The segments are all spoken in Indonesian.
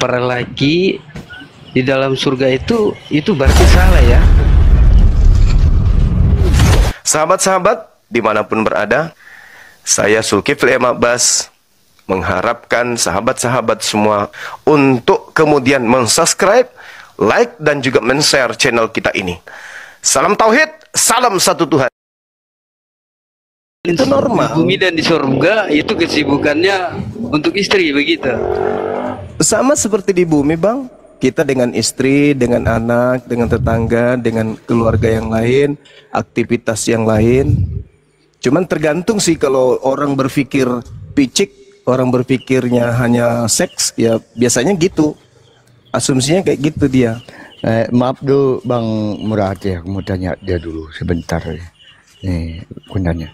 para laki di dalam surga itu berarti salah ya. Sahabat-sahabat dimanapun berada, saya Zulkifli M. Abbas mengharapkan sahabat-sahabat semua untuk kemudian mensubscribe, like, dan juga men-share channel kita ini. Salam Tauhid, salam satu Tuhan. Itu normal. Di bumi dan di surga itu kesibukannya untuk istri, begitu. Sama seperti di bumi, Bang. Kita dengan istri, dengan anak, dengan tetangga, dengan keluarga yang lain, aktivitas yang lain. Cuman tergantung sih, kalau orang berpikir picik, orang berpikirnya hanya seks, ya biasanya gitu. Asumsinya kayak gitu dia. Maaf dulu Bang Murad ya, aku mau tanya dia dulu sebentar. Nih, aku nanya.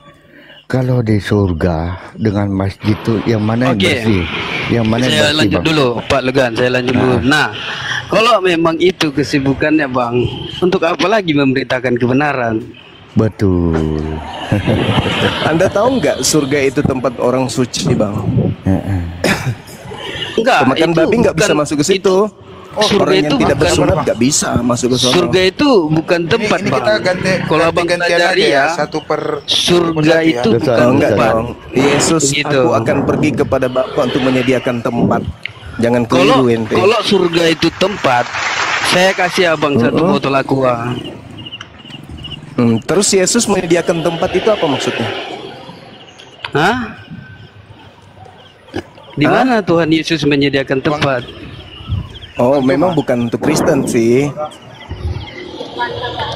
Kalau di surga dengan masjid itu yang mana yang bersih? Yang mana yang bersih, saya lanjut Bang? dulu, Pak Legan, saya lanjut dulu. Nah, kalau memang itu kesibukannya, Bang, untuk apa lagi memberitakan kebenaran? Betul. Anda tahu nggak surga itu tempat orang suci, Bang? Enggak, Pemakan babi nggak bisa masuk ke situ. Surga Orang itu yang tidak bukan, bersunat nggak bisa masuk ke sana. surga itu bukan tempat, ini Bang. kita ganti, Kalau Abang pelajari ya, satu per surga itu Betul, bukan enggak tempat. dong. Yesus, Begitu. aku akan pergi kepada Bapa untuk menyediakan tempat. Jangan Kalau keliru ente. kalau surga itu tempat, saya kasih Abang satu botol aqua. Terus Yesus menyediakan tempat itu apa maksudnya? Hah? Di mana Tuhan Yesus menyediakan tempat? Oh, memang bukan untuk Kristen sih.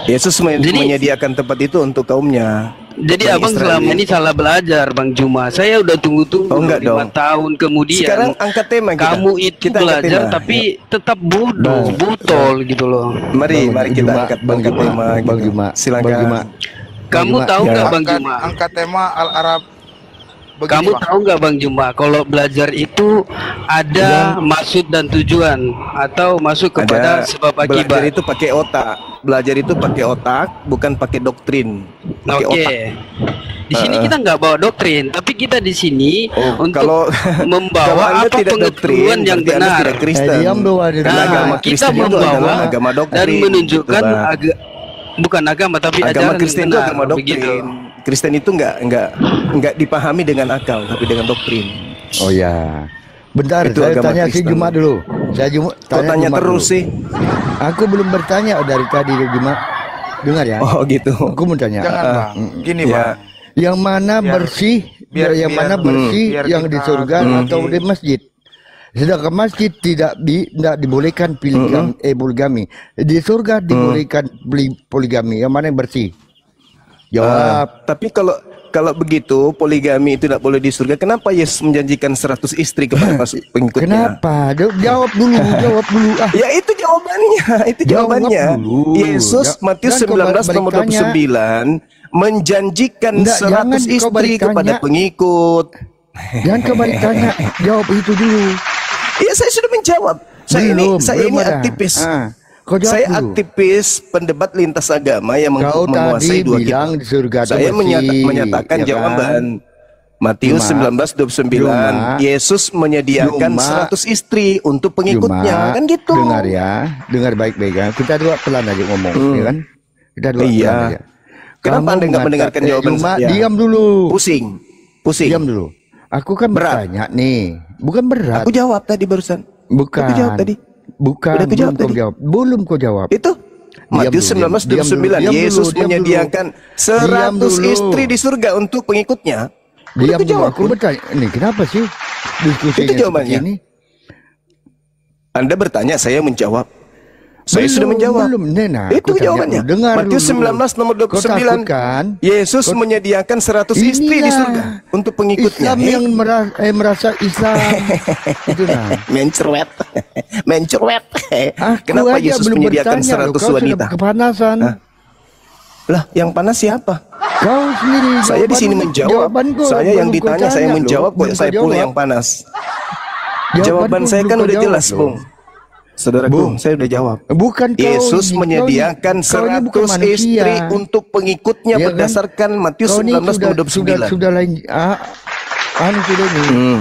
Yesus menyediakan tempat itu untuk kaumnya. Jadi Bani Abang Israel. selama ini salah belajar, Bang Juma. Saya udah tunggu-tunggu Oh, enggak 5 dong. tahun kemudian. Sekarang angkat tema kita. Kamu itu Kita angkat belajar tema. tapi tetap bodoh, butol gitu loh. Mari kita Juma, angkat Bang Juma, tema. Bang gitu. Juma, Silakan. Bang Juma. Kamu Juma, tahu ya. nggak Bang Juma? angkat tema Al-Arab. Begini, Kamu Bang. tahu nggak Bang Juma? Kalau belajar itu ada maksud dan tujuan atau masuk kepada sebab Belajar akibat. itu pakai otak. Belajar itu pakai otak, bukan pakai doktrin. Pakai Oke. otak. Di sini kita nggak bawa doktrin, tapi kita di sini Oh, untuk kalau membawa Anda apa tidak pengetahuan doktrin, yang berarti Anda benar. tidak Kristen. Diam dulu, ada Karena Nah, agama kita Kristen itu membawa adalah agama doktrin. dan menunjukkan gitu, Bang. bukan agama tapi agama ajaran Kristen yang itu benar, agama doktrin. begitu. Kristen itu nggak dipahami dengan akal, tapi dengan doktrin. Oh ya. Bentar, Itu saya agama tanya si Kristen. Juma dulu. Saya Kok tanya Juma terus dulu. sih? Aku belum bertanya dari tadi Juma. Dengar ya. Oh gitu. Aku mau tanya. Jangan, Bang. Gini, Ya. Bang. Yang mana bersih, yang mana bersih, biar yang di kita surga atau di masjid. Sedangkan masjid tidak dibolehkan poligami. Di surga dibolehkan poligami. Yang mana yang bersih? Jawab. Tapi kalau begitu poligami itu tidak boleh di surga. Kenapa Yesus menjanjikan 100 istri kepada pengikutnya? Kenapa? Jawab dulu, jawab dulu. Ya itu jawabannya, itu Jawab jawabannya. dulu. Yesus Matius Dan kau 19 nomor balik tanya. 29 menjanjikan Enggak, 100 jangan kau istri balik kepada tanya. pengikut. Jangan kembali tanya, jawab itu dulu. Iya, saya sudah menjawab. Saya Belum ini ada. aktivis. Kau jawab Saya dulu. aktivis pendebat lintas agama yang Kau menguasai tadi dua bilang kitab. di surga itu Saya bersih, menyatakan ya kan? jawaban. Matius Cuma, 19:29, Yesus menyediakan 100 istri untuk pengikutnya, kan gitu. Dengar ya, dengar baik-baik ya. Kita dua pelan aja ngomong, ya kan? Kita dua Iya. pelan aja. Kenapa Anda nggak mendengarkan jawaban Cuma saya? diam dulu. Pusing. Diam dulu. Aku kan Berat. bertanya nih, bukan berat. Aku jawab tadi barusan. Bukan. Aku jawab tadi. Bukan. Udah aku jawab tadi. Belum kau jawab. Itu Matius dulu, 19:29, diam dulu, Yesus diam dulu. menyediakan Diam 100 dulu. istri di surga untuk pengikutnya. Diam Aku dulu. jawab. Aku bertanya, ini kenapa sih diskusinya Itu jawabannya. seperti ini? Anda bertanya, saya menjawab. Saya sudah menjawab. Belum, Nena. Itu aku tanya jawabannya. dulu. Dengar Matius dulu. 19 nomor Kau 29. takut kan? Yesus menyediakan 100 istri di Inilah surga untuk pengikutnya. Islam yang merasa Islam. Itu nah. Mencret. Mencret. Aku Kenapa aja Yesus belum menyediakan bertanya, 100 kau wanita? sudah kepanasan. Hah? Lah, yang panas siapa? Kau sendiri. Saya di sini menjawab. jawabanku Saya yang belum kau ditanya, saya tanya, menjawab. loh. Kok saya Belum kau pula jawab. yang panas? Jawabanku Jawaban saya belum kan kau udah jawab, jelas, loh. Bung. Saudaraku, saya udah jawab. Bukan kau Yesus ini, menyediakan kau ini bukan 100 manusia. istri untuk pengikutnya Ya kan? berdasarkan Matius Kau ini 19 nomor 29. sudah lain. Sudah nih.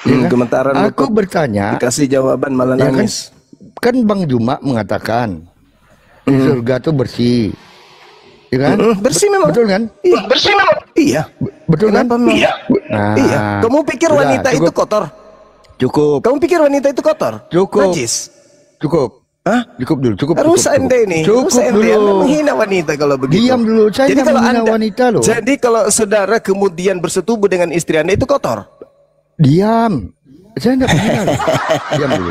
Gemetaran Aku lutut. bertanya, Dikasih jawaban malah ya kan, nangis. kan Bang Juma mengatakan di surga tuh bersih, ya kan? Bersih memang. Betul kan? Iya. Bersih memang. Iya. Betul kan? Kenapa memang? Iya. Nah, Iya. Kamu pikir udah, wanita itu kotor? Cukup, Kamu pikir wanita itu kotor? Cukup. Najis. cukup, Hah? cukup dulu, cukup. Rusak cukup. ente ini. Cukup Rusak ente. Anda dulu. menghina wanita kalau begitu. Diam dulu, saya nggak menghina wanita loh. Jadi kalau saudara kemudian bersetubuh dengan istri Anda itu kotor? Diam. Saya nggak menghina loh. Diam dulu.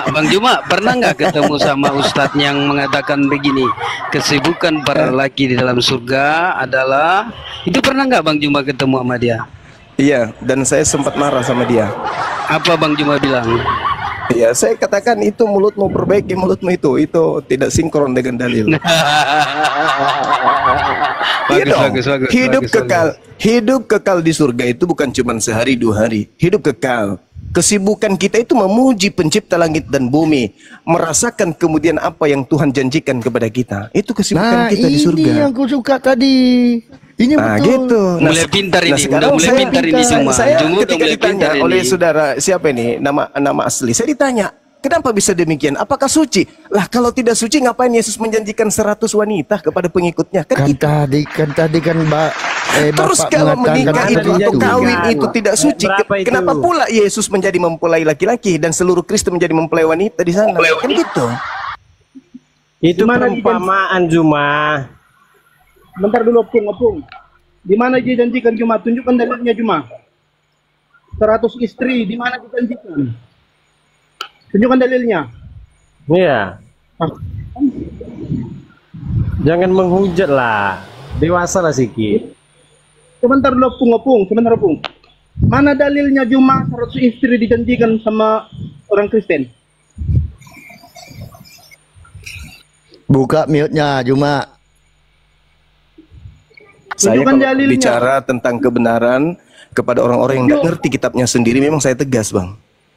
Bang Juma, pernah nggak ketemu sama Ustadz yang mengatakan begini, kesibukan para lelaki di dalam surga adalah, itu pernah nggak Bang Juma ketemu sama dia? Iya, dan saya sempat marah sama dia. Apa Bang Juma bilang? Iya, saya katakan itu mulutmu, perbaiki mulutmu itu tidak sinkron dengan dalil. Iya dong. Hidup kekal di surga itu bukan cuma sehari 2 hari. Hidup kekal. Kesibukan kita itu memuji pencipta langit dan bumi, merasakan kemudian apa yang Tuhan janjikan kepada kita. Itu kesibukan kita di surga. Ini yang aku suka tadi. Ini Nah, betul. gitu. Mulai pintar ini, sekarang udah mulai saya- pintar ini semua. Saya Jumbo udah ketika mulai ditanya pintar oleh ini. saudara siapa ini nama asli, saya ditanya, kenapa bisa demikian? Apakah suci? Lah kalau tidak suci ngapain Yesus menjanjikan 100 wanita kepada pengikutnya? Kan Kan gitu. tadi kan Terus Bapak kalau mengatakan menikah itu seperti atau itu. kawin itu tidak suci, Berapa itu? kenapa pula Yesus menjadi mempelai laki-laki dan seluruh Kristen menjadi mempelai wanita di sana? Kan gitu. Itu Gimana perumpamaan Juma. Bentar dulu Opung. Di mana dia janjikan Juma? Tunjukkan dalilnya Juma. 100 istri, di mana dijanjikan? Tunjukkan dalilnya. Iya. Ah, Jangan menghujat lah. Dewasa lah sikit. sebentar dulu Opung. Sebentar Opung. Mana dalilnya Juma 100 istri dijanjikan sama orang Kristen? Buka mute-nya Juma. Saya Tunjukkan kalau dalilnya. bicara tentang kebenaran kepada orang-orang yang tidak ngerti kitabnya sendiri, memang saya tegas, Bang.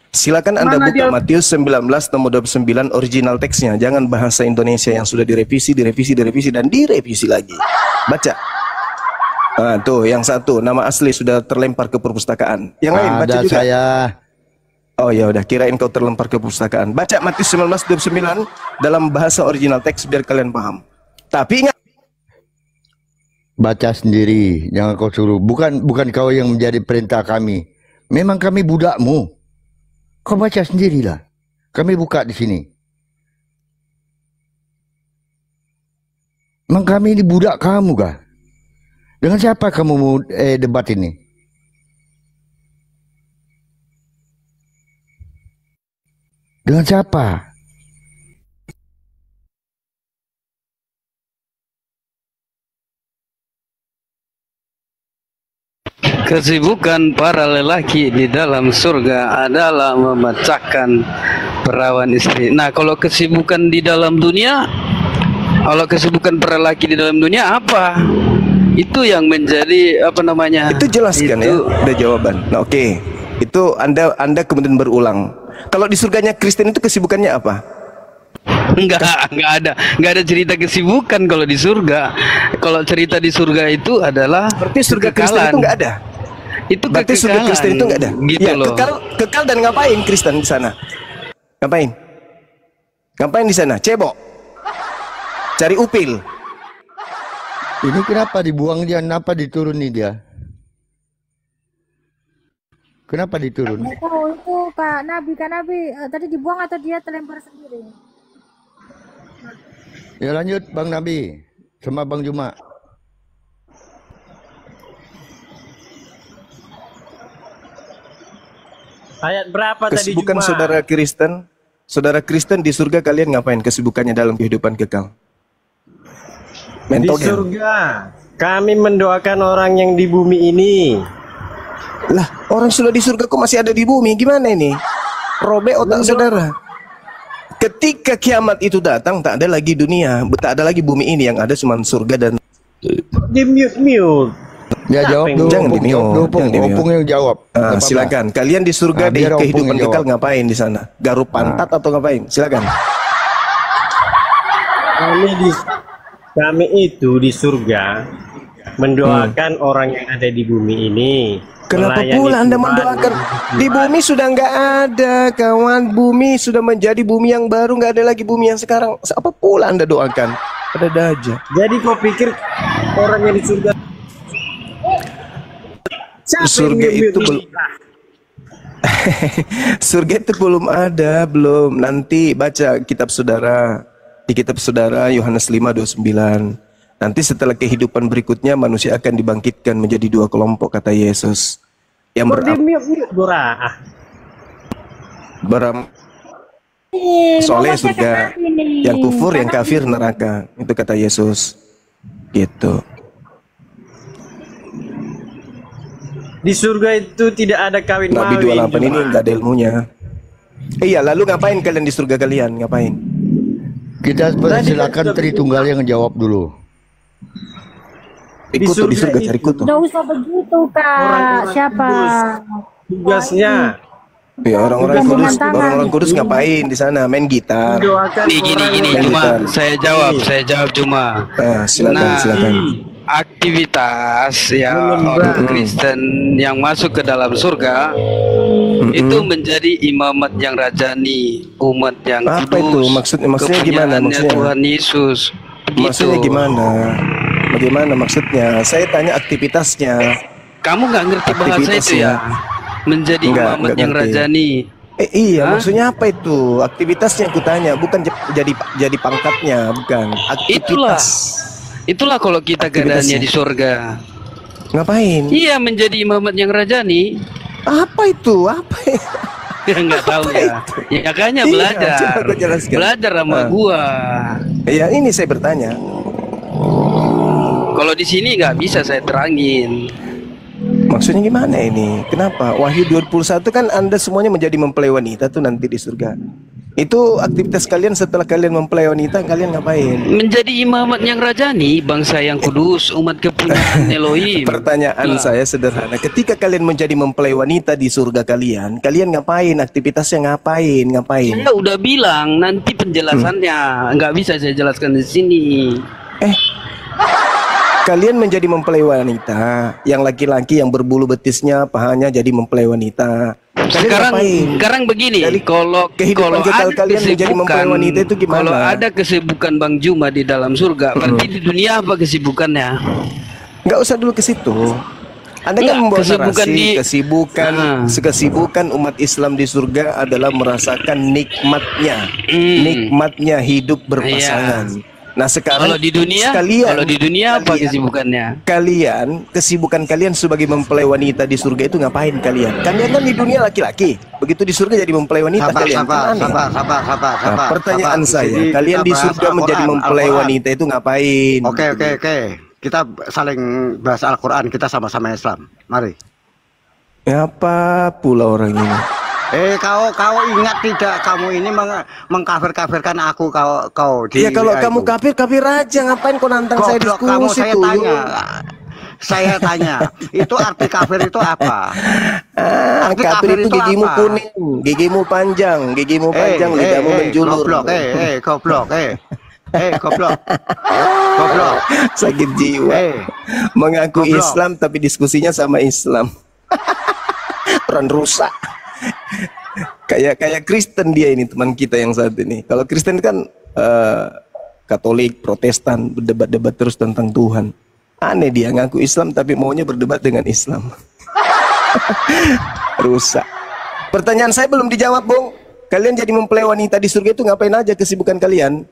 Silakan Anda Mana buka dia? Matius 19 nomor 29 original teksnya. Jangan bahasa Indonesia yang sudah direvisi dan direvisi lagi. Baca. Nah, tuh yang satu nama asli sudah terlempar ke perpustakaan. Yang lain baca Ada juga. saya. Oh ya udah, kirain kau terlempar ke perpustakaan. Baca Matius 19 29 dalam bahasa original teks biar kalian paham. Tapi ingat, Baca sendiri, jangan kau suruh. Bukan kau yang menjadi perintah kami. Memang kami budakmu. Kau baca sendirilah. Kami buka di sini. Memang kami ini budak kamu kah? Dengan siapa kamu mau debat ini? Dengan siapa? Kesibukan para lelaki di dalam surga adalah memecahkan perawan istri. Nah, kalau kesibukan di dalam dunia, kalau kesibukan para lelaki di dalam dunia apa? Itu yang menjadi apa namanya? itu jelaskan ya, udah jawaban. Nah, oke. Itu Anda kemudian berulang. Kalau di surganya Kristen itu kesibukannya apa? Enggak ada cerita kesibukan kalau di surga. Kalau cerita di surga itu adalah Berarti surga Kristen kekekalan. itu nggak ada. Itu Berarti surga kekekalan. Kristen itu nggak ada. Gitu Ya, loh. kekal dan ngapain Kristen di sana? Ngapain? Ngapain di sana? Cebok. Cari upil. Ini kenapa dibuang dia? Kenapa dituruni dia? Kenapa diturun? Nggak tahu itu Kak Nabi tadi dibuang atau dia terlempar sendiri. Ya lanjut Bang Nabi sama Bang Juma. Ayat berapa tadi Kesibukan Juma? saudara Kristen di surga, kalian ngapain kesibukannya dalam kehidupan kekal? Di Mentogen. surga kami mendoakan orang yang di bumi ini. Lah, orang sudah di surga kok masih ada di bumi? Gimana ini? Robek otak saudara. Ketika kiamat itu datang, tak ada lagi dunia, tak ada lagi bumi ini, yang ada cuma surga dan Di mute. Ya jawab dulu. Jangan Opung, di-mute, jawab dulu, Opung. jangan di-mute. Opung yang jawab. Nggak apa-apa. silakan. Kalian di surga di biar Opung kehidupan yang kekal jawab. ngapain di sana? Garuk pantat atau ngapain? Silakan. Kami itu di surga mendoakan orang yang ada di bumi ini. Kenapa melayani pula Anda Tuhan. mendoakan? Di bumi sudah nggak ada, kawan. Bumi sudah menjadi bumi yang baru, nggak ada lagi bumi yang sekarang. Apa pula Anda doakan? Ada aja. Jadi kau pikir orang yang di surga siapa Surga yang itu belum. Surga itu belum ada, belum. Nanti baca kitab saudara. Di kitab saudara Yohanes 5:29. Nanti setelah kehidupan berikutnya manusia akan dibangkitkan menjadi dua kelompok, kata Yesus. Yang beram soleh surga, yang kufur, yang kafir neraka. Itu kata Yesus. Gitu. Di surga itu tidak ada kawin Nabi mawin. 28 ini nggak ada ilmunya. Iya, lalu ngapain kalian di surga kalian? Ngapain? Kita silakan Tritunggal yang jawab dulu. Ikut tuh di surga, cari kutu. Nggak usah begitu, Kak. Orang-orang Siapa? Tugasnya Ya, orang-orang kudus ngapain di sana? Main gitar. mendoakan Gini, cuma saya jawab cuma. Silakan. Aktivitas ya orang Kristen yang masuk ke dalam surga itu menjadi imamat yang rajani, umat yang Apa kudus. itu? Maksudnya gimana? Kepunyaannya Tuhan Yesus. Maksudnya Begitu. gimana? Bagaimana maksudnya? Saya tanya aktivitasnya. Kamu nggak ngerti bahasa itu ya? Menjadi imamat Nggak yang ngerti. rajani. Iya, Hah? maksudnya apa itu? Aktivitasnya yang kutanya, bukan jadi pangkatnya, bukan. Aktivitas. Itulah kalau kita keadaannya Aktivitasnya. di surga. Ngapain? Iya, menjadi imamat yang rajani. Apa itu? Apa? Ya nggak tahu ya. Ya kayaknya Iya, belajar. coba kau jelaskan. Belajar sama Ah. gua. Ya ini saya bertanya. Kalau di sini nggak bisa saya terangin. Maksudnya gimana ini? Kenapa? Wahyu 21 kan Anda semuanya menjadi mempelai wanita tuh nanti di surga. Itu aktivitas kalian setelah kalian mempelai wanita, kalian ngapain? Menjadi imamat yang rajani, bangsa yang kudus, umat kepunyaan Elohim. Pertanyaan saya sederhana. Ketika kalian menjadi mempelai wanita di surga kalian ngapain? Aktivitasnya ngapain? Saya udah bilang nanti penjelasannya nggak bisa saya jelaskan di sini. Kalian menjadi mempelai wanita, yang laki-laki yang berbulu betisnya, pahanya jadi mempelai wanita. Kalian ngapain? Sekarang begini, Dari kalau kehidupan kekal ada kalian menjadi mempelai wanita itu gimana? Kalau ada kesibukan Bang Juma di dalam surga, berarti di dunia apa kesibukannya? Nggak usah dulu ke situ. Anda kan Enggak, membawa kesibukan narasi, di- kesibukan umat Islam di surga adalah merasakan nikmatnya hidup berpasangan. Nah sekarang Kalau di dunia, apa kesibukannya? Kesibukan kalian sebagai mempelai wanita di surga itu ngapain kalian? Kalian kan di dunia laki-laki, begitu di surga jadi mempelai wanita kalian. Kan aneh. Nah, pertanyaan saya, kalian di surga menjadi mempelai wanita itu ngapain? Oke. Kita saling bahas Al-Quran, kita sama-sama Islam. Mari. Apa pula orang ini? Kau ingat tidak, kamu ini mengkafir-kafirkan aku, kau di Ya kalau itu. kamu kafir aja, ngapain kau nantang saya Goblok, diskusi kamu saya tuh? tanya. Saya tanya, itu arti kafir itu apa? Arti Kafir itu gigimu apa? kuning, gigimu panjang, lidahmu menjulur. Goblok, goblok. Sakit jiwa. Mengaku Goblok. Islam tapi diskusinya sama Islam. Orang rusak. Kayak Kristen dia ini, teman kita yang saat ini. Kalau Kristen kan Katolik, Protestan, berdebat-debat terus tentang Tuhan. Aneh dia ngaku Islam tapi maunya berdebat dengan Islam. Rusak. Pertanyaan saya belum dijawab, Bung. Kalian jadi mempelai wanita di surga itu ngapain aja kesibukan kalian?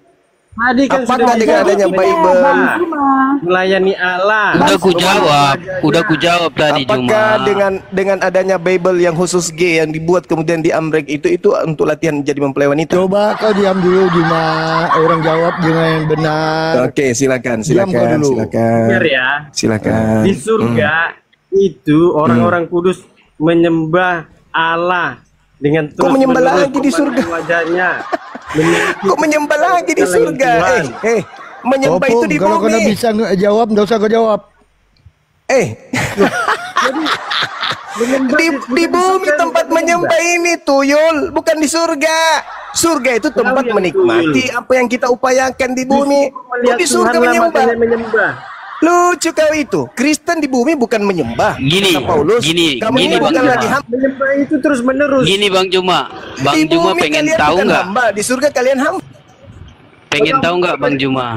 Tadi kan Apakah dengan adanya Bible? melayani Allah. Udah ku jawab tadi Apakah Juma. dengan adanya Bible yang khusus G yang dibuat kemudian diamrek itu untuk latihan jadi mempelai wanita? Coba kau diam dulu, Juma. Orang jawab dengan yang benar. Oke, silakan. Dengar ya. Silakan. Di surga itu orang-orang kudus menyembah Allah dengan terus Kok menyembah lagi di surga? wajahnya. Kok menyembah lagi di surga? Menyembah itu di kalau kau bumi. bisa jawab, nggak usah kau jawab. Di bumi tempat menyembah ini tuyul, bukan di surga. Surga itu tempat yang menikmati apa yang kita upayakan di bumi. Kok di surga menyembah? Lucu kau itu. Kristen di bumi bukan menyembah. Gini, kata Paulus. Kamu gini, ini Bang bukan Juma. lagi hamba. Menyembah itu terus menerus. Gini Bang Juma, Bang Di Juma bumi pengen kalian tahu bukan nggak? hamba, di surga kalian hamba. Pengen tahu nggak Bang Juma?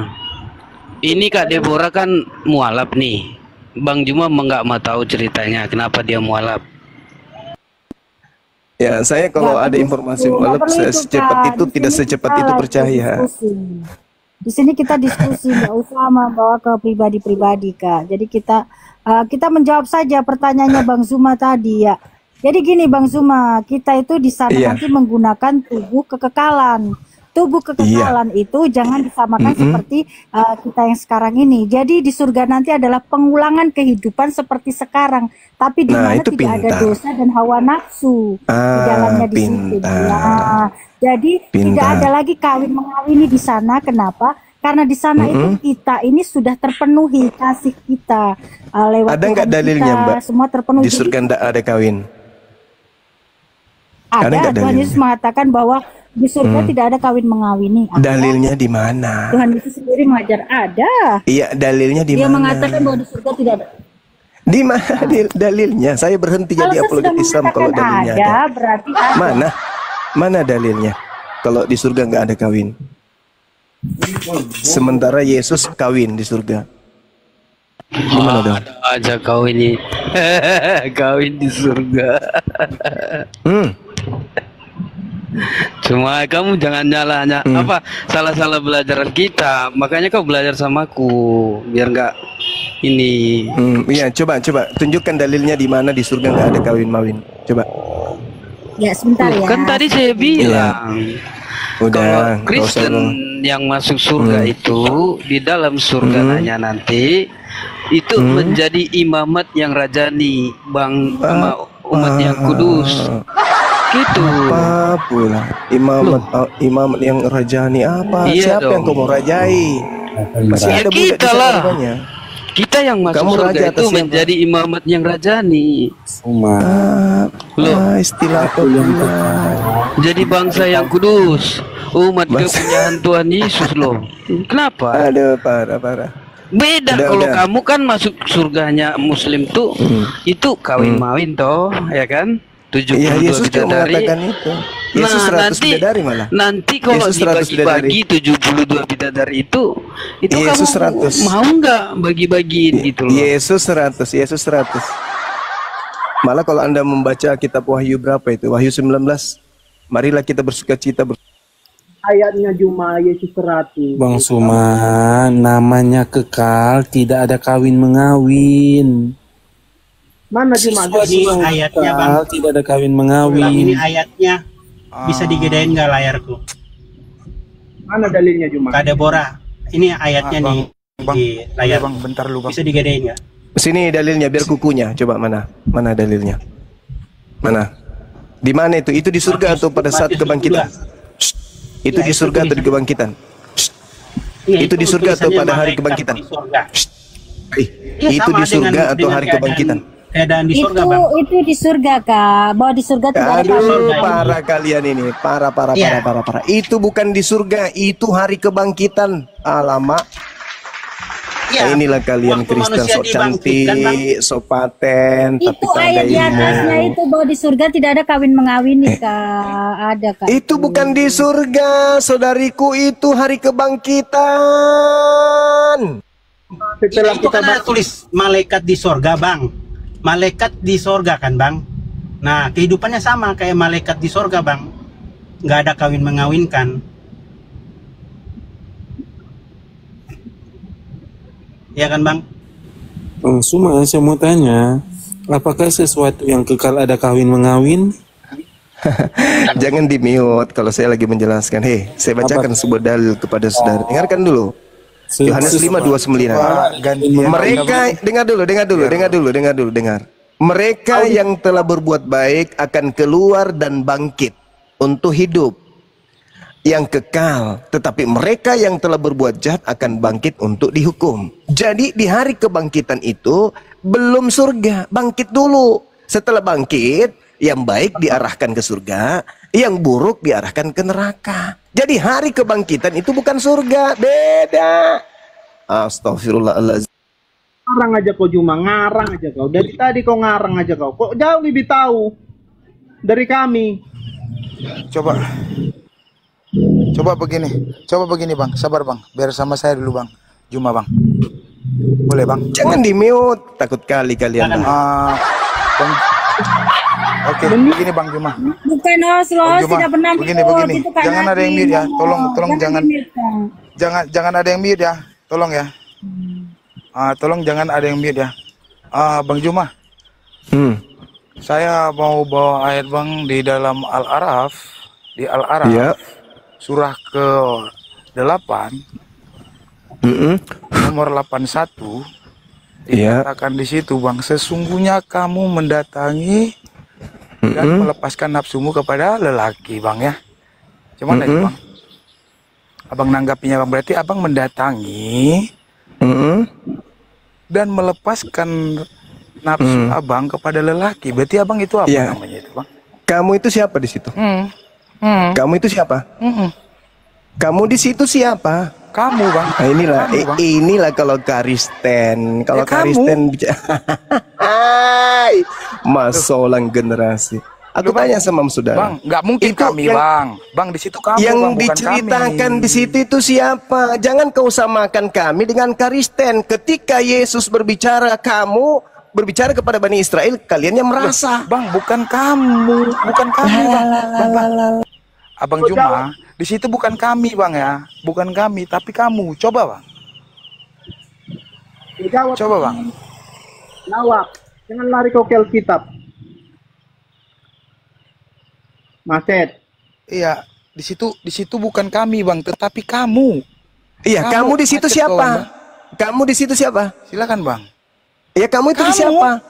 Ini Kak Deborah kan mualaf nih. Bang Juma nggak mau tahu ceritanya kenapa dia mualaf. Ya, saya kalau ada informasi mualaf, saya secepat itu tidak secepat itu percaya. Di sini kita diskusi, nggak usah membawa ke pribadi-pribadi, Kak. Jadi kita menjawab saja pertanyaannya Bang Zuma tadi ya. Jadi gini Bang Zuma, kita itu di sana nanti menggunakan tubuh kekekalan. Tubuh kekekalan itu jangan disamakan seperti kita yang sekarang ini. Jadi di surga nanti adalah pengulangan kehidupan seperti sekarang, tapi di mana tidak ada dosa dan hawa nafsu di dalamnya di situ. Nah, jadi tidak ada lagi kawin mengawini di sana. Kenapa? Karena di sana itu kita ini sudah terpenuhi kasih kita lewat ada nggak dalilnya kita, Mbak? semua terpenuhi. Di surga tidak ada kawin. Ada. Tuhan Yesus mengatakan bahwa di surga tidak ada kawin mengawini. Dalilnya di mana? Tuhan Yesus sendiri mengajar ada. Iya, dalilnya di mana? Dia mengatakan bahwa di surga tidak ada. Di mana dalilnya? Saya berhenti jadi apologet Islam kalau dalilnya ada. Berarti ada. Mana dalilnya? Kalau di surga nggak ada kawin. Sementara Yesus kawin di surga. Gimana dong? Ada aja kau ini. Kawin di surga. Cuma kamu jangan nyalahnya salah-salah belajaran kita. Makanya kau belajar sama aku biar nggak ini. Iya, coba tunjukkan dalilnya di mana di surga nggak ada kawin-mawin. Coba. Ya sebentar ya. Kan tadi saya bilang. Udah. Kalau Kristen yang masuk surga itu di dalam surga nanti itu menjadi imamat yang rajani, sama umat yang kudus. Gitu. Apa pula imamat yang rajani apa? Iya Siapa yang kau mau rajai? Masih ada budak kita di sana lah. rupanya. Kita yang masuk Kamu surga raja itu atas menjadi imamat yang rajani. Istilah apa? Jadi bangsa yang kudus, umat kepunyaan Tuhan Yesus loh. Kenapa? Aduh, parah. Beda kalau kamu kan masuk surganya Muslim tuh, itu kawin mawin toh, ya kan? 72 Iya, Yesus juga bidadari. mengatakan itu. Yesus 100 bidadari malah. Nanti kalau Yesus 100 dibagi-bagi 72 bidadari itu Yesus kamu 100. mau nggak bagi-bagiin gitu loh? Yesus 100. Malah kalau Anda membaca kitab Wahyu berapa itu? Wahyu 19. Marilah kita bersukacita Ayatnya Juma Yesus 100. Bang Suma, namanya kekal, tidak ada kawin mengawin. Mana Juma? Ini ayatnya Bang. Tidak ada kawin mengawin. Ini ayatnya. Bisa digedein nggak layarku? Mana dalilnya Juma? Kak Deborah. Ini ayatnya nih di layar. Bang, bentar lu Bang. Bisa digedein nggak? Sini dalilnya biar kukunya. Coba mana? Mana dalilnya? Mana? Di mana itu? Itu di surga atau pada saat kebangkitan? Itu di surga atau di kebangkitan? Itu di surga atau pada hari kebangkitan? Itu di surga atau hari kebangkitan? Keadaan di surga, Bang. Itu di surga, Kak. Bahwa di surga tidak ada Aduh, para kalian ini, para. Itu bukan di surga, itu hari kebangkitan. Alamak. Ya, inilah kalian Kristen sok cantik, sok paten, itu tapi tak ada ayat di atasnya ilmu. itu bahwa di surga tidak ada kawin mengawini, Kak. Ada, Kak. Itu bukan di surga, saudariku, itu hari kebangkitan. Setelah itu kan ada tulis malaikat di surga, Bang. Malaikat di surga kan, Bang. Nah, kehidupannya sama kayak malaikat di surga, Bang. Nggak ada kawin mengawinkan. Ya kan, Bang? Bang Suma, saya mau tanya, apakah sesuatu yang kekal ada kawin mengawin? Jangan di mute kalau saya lagi menjelaskan. Hei, saya bacakan sebuah dalil kepada saudara. Dengarkan dulu. Yohanes 5:29. Mereka dengar dulu. Mereka yang telah berbuat baik akan keluar dan bangkit untuk hidup yang kekal, tetapi mereka yang telah berbuat jahat akan bangkit untuk dihukum. Jadi di hari kebangkitan itu belum surga, bangkit dulu. Setelah bangkit, yang baik diarahkan ke surga, yang buruk diarahkan ke neraka. Jadi hari kebangkitan itu bukan surga, beda. Astagfirullahaladzim. Ngarang aja kau Juma, ngarang aja kau. Dari tadi kau ngarang aja kau. Kok jauh lebih tahu dari kami. Coba begini bang, sabar bang, biar sama saya dulu bang, Juma bang, boleh bang? Jangan di mute, takut kali kalian. Bang. Oke, begini bang Juma. Bukan host loh, Bang Juma, tidak pernah begini, mute. Itu Kak jangan ada yang Nadine mute ya, ngomong. tolong jangan, di-mute, Kak. jangan ada yang mute ya, tolong ya. Tolong jangan ada yang mute ya. Bang Juma, saya mau bawa ayat bang di dalam Al-Araf, Iya. surah ke-8, nomor 81. Iya. Dikatakan di situ bang, sesungguhnya kamu mendatangi dan melepaskan nafsumu kepada lelaki bang ya. Cuman itu bang, abang nanggapinya bang, berarti abang mendatangi dan melepaskan nafsu abang kepada lelaki. Berarti abang itu apa namanya itu bang? Kamu itu siapa di situ? Kamu itu siapa? Kamu di situ siapa? Kamu bang. Nah, inilah, Kamu, bang. inilah kalau Karisten. Kalau Karisten masolang generasi. Aku tanya sama saudara. Bang, nggak mungkin itu kami bang. Bang di situ kamu yang bang, bukan diceritakan kami. di situ itu siapa? Jangan kau samakan kami dengan Karisten. Ketika Yesus berbicara, kamu berbicara kepada Bani Israel, kalian yang merasa. Bang, bukan kamu, bukan kami bang. Abang Juma, di situ bukan kami bang ya, bukan kami, tapi kamu. Coba bang. Coba bang. Jawab. Jangan lari kau ke Alkitab. Maset. Iya, di situ bukan kami bang, tetapi kamu. Iya, kamu di situ siapa? Kamu di situ siapa? Silakan bang. Iya, kamu itu siapa?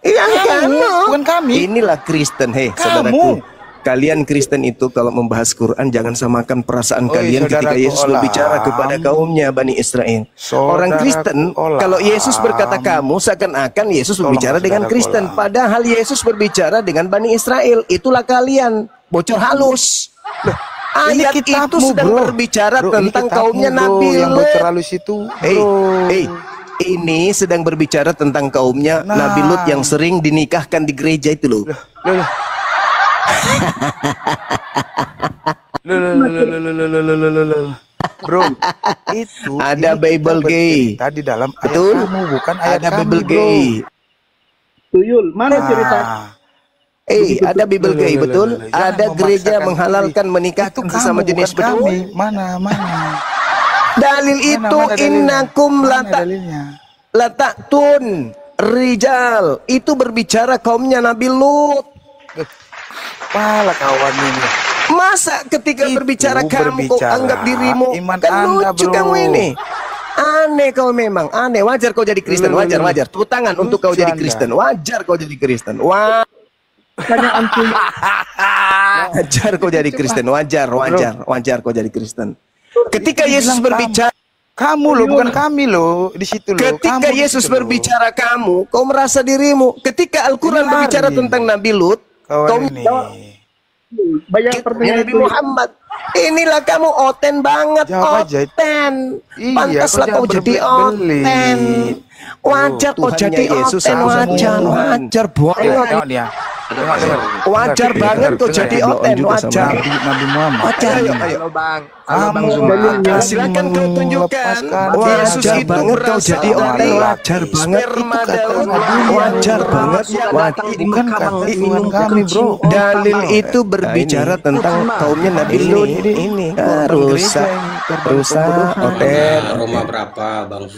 Iya, kamu. Bukan kami. Inilah Kristen, hei, saudaraku. Kalian Kristen itu kalau membahas Quran jangan samakan perasaan kalian ketika Yesus berbicara kepada kaumnya Bani Israel. Orang Kristen, kalau Yesus berkata kamu, seakan-akan Yesus berbicara dengan Kristen. Padahal Yesus berbicara dengan Bani Israel. Itulah kalian, bocor halus. Ayat itu sedang berbicara tentang kaumnya Nabi yang Lut. bocor halus itu. Ini sedang berbicara tentang kaumnya Nabi Lut yang sering dinikahkan di gereja itu loh. Bro, itu ada Bible gay. Tadi dalam ayat betul? Kamu bukan ayat ada kami, Bible bro. gay. Tuyul, mana cerita? Ada Bible gay, betul? Ada gereja menghalalkan menikahkan sesama jenis, betul? Mana? Dalil itu innakum latatun rijal. Itu berbicara kaumnya Nabi Lut. Pala kawan ini. Masa ketika berbicara kamu kau anggap dirimu iman kan Anda, lucu bro. kamu ini. Aneh kau memang, aneh. Wajar kau jadi Kristen, wajar. Tepuk tangan untuk kau jadi Kristen. Wajar kau jadi Kristen. Wajar kau jadi Kristen. Wajar kau jadi Kristen. Ketika Yesus berbicara, kamu loh, bukan kami loh di situ loh. Ketika Yesus berbicara kamu, kau merasa dirimu. Ketika Al-Quran berbicara tentang Nabi Lut, kau Nabi Muhammad. Inilah kamu oten banget, oten. Pantaslah kau jadi oten. Wajar kau jadi oten, wajar banget. Wajar banget kau jadi oten, wajar. Nabi Muhammad. Wajar, ayo bang. Silakan kau tunjukkan. Yesus itu kau jadi oten, wajar banget. Wajar banget. Bukan kami, bro. Dalil itu berbicara tentang kaumnya Nabi Lut. Ini rusak, oten. Roma berapa, Bang?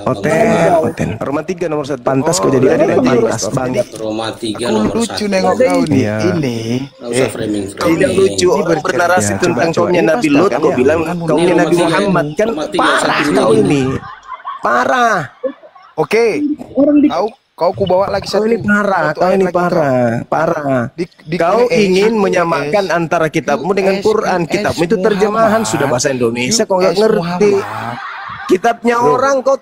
Oten. Roma 3 nomor 1. Pantas kau jadi oten, pantas banget. Roma 3 nomor 1. Lucu nengok kau nih. Ini. Nggak usah framing. Kau yang lucu bernarasi tentang kaumnya Nabi Lut, kau bilang kaumnya Nabi Muhammad, kan parah kau ini. Parah. Oke. Kau ku bawa lagi satu. Kau ini parah. Kau ingin menyamakan antara kitabmu dengan Quran. Kitabmu itu terjemahan sudah bahasa Indonesia, kau nggak ngerti. Kitabnya orang kau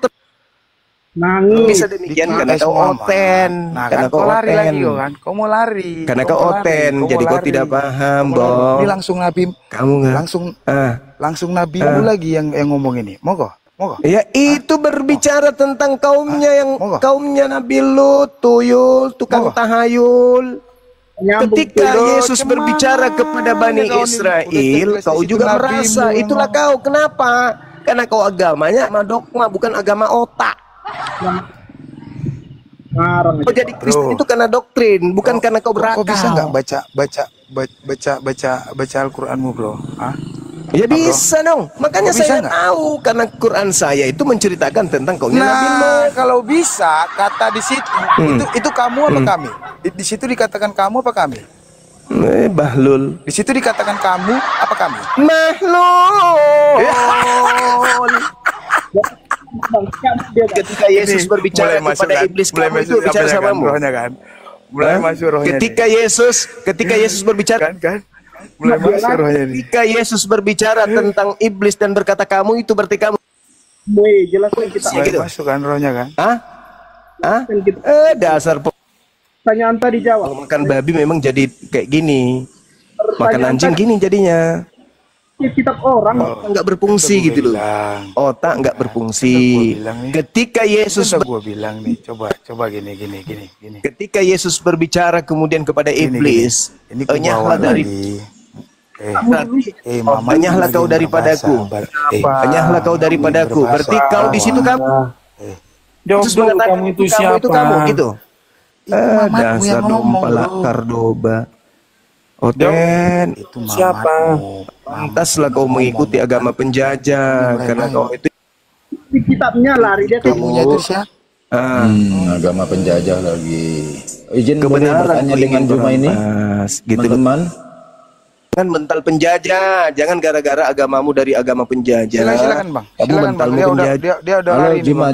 bisa demikian karena kau oten. Karena kau lari lagi oten. kan. Kau mau lari. Karena kau oten, jadi kau tidak paham, Bang. Ini langsung Nabi. Kamu nggak? Langsung Nabi dulu lagi yang ngomong ini. Mau Ya itu berbicara tentang kaumnya Nabi Lut, tuyul, tukang tahayul. Ketika Yesus berbicara kepada Bani Israel, kau juga merasa, itulah kau. Kenapa? Karena kau agamanya agama dogma, bukan agama otak. Kau jadi Kristen itu karena doktrin, bukan karena kau berakal. Kau bisa nggak baca Al-Quranmu, bro? Hah? Ya bisa dong. Makanya saya tahu karena Quran saya itu menceritakan tentang kaunya Nabi Lut. Kalau bisa kata di situ itu kamu apa kami? Di situ dikatakan kamu apa kami? Bahlul. Di situ dikatakan kamu apa kami? Mahlul. Ketika Yesus berbicara kepada iblis, kamu itu bicara samamu. Ketika Yesus berbicara ketika Yesus berbicara tentang iblis dan berkata kamu, itu berarti kamu. Jelas kita masuk kan rohnya kan? Dasar pertanyaan tadi jawab. Makan babi memang jadi kayak gini. Makan anjing gini jadinya. Kitab orang nggak berfungsi gitu loh. Otak nggak berfungsi. Ketika Yesus gua bilang nih, coba gini. Ketika Yesus berbicara kemudian kepada iblis, enyahlah dari enyahlah kau daripadaku. Enyahlah kau daripadaku. Berarti kau di situ kamu. Yesus mengatakan kamu itu siapa? Itu kamu gitu. Dasar dompala Kardoba. Oten itu siapa? Pantaslah kau mengikuti agama penjajah karena kau itu di kitabnya lari dia kamunya itu siapa? Agama penjajah lagi. Izin boleh bertanya dengan Juma ini, teman-teman. Jangan mental penjajah, jangan gara-gara agamamu dari agama penjajah. Silakan bang. Kamu mentalmu penjajah. Dia udah Halo, lari. Juma.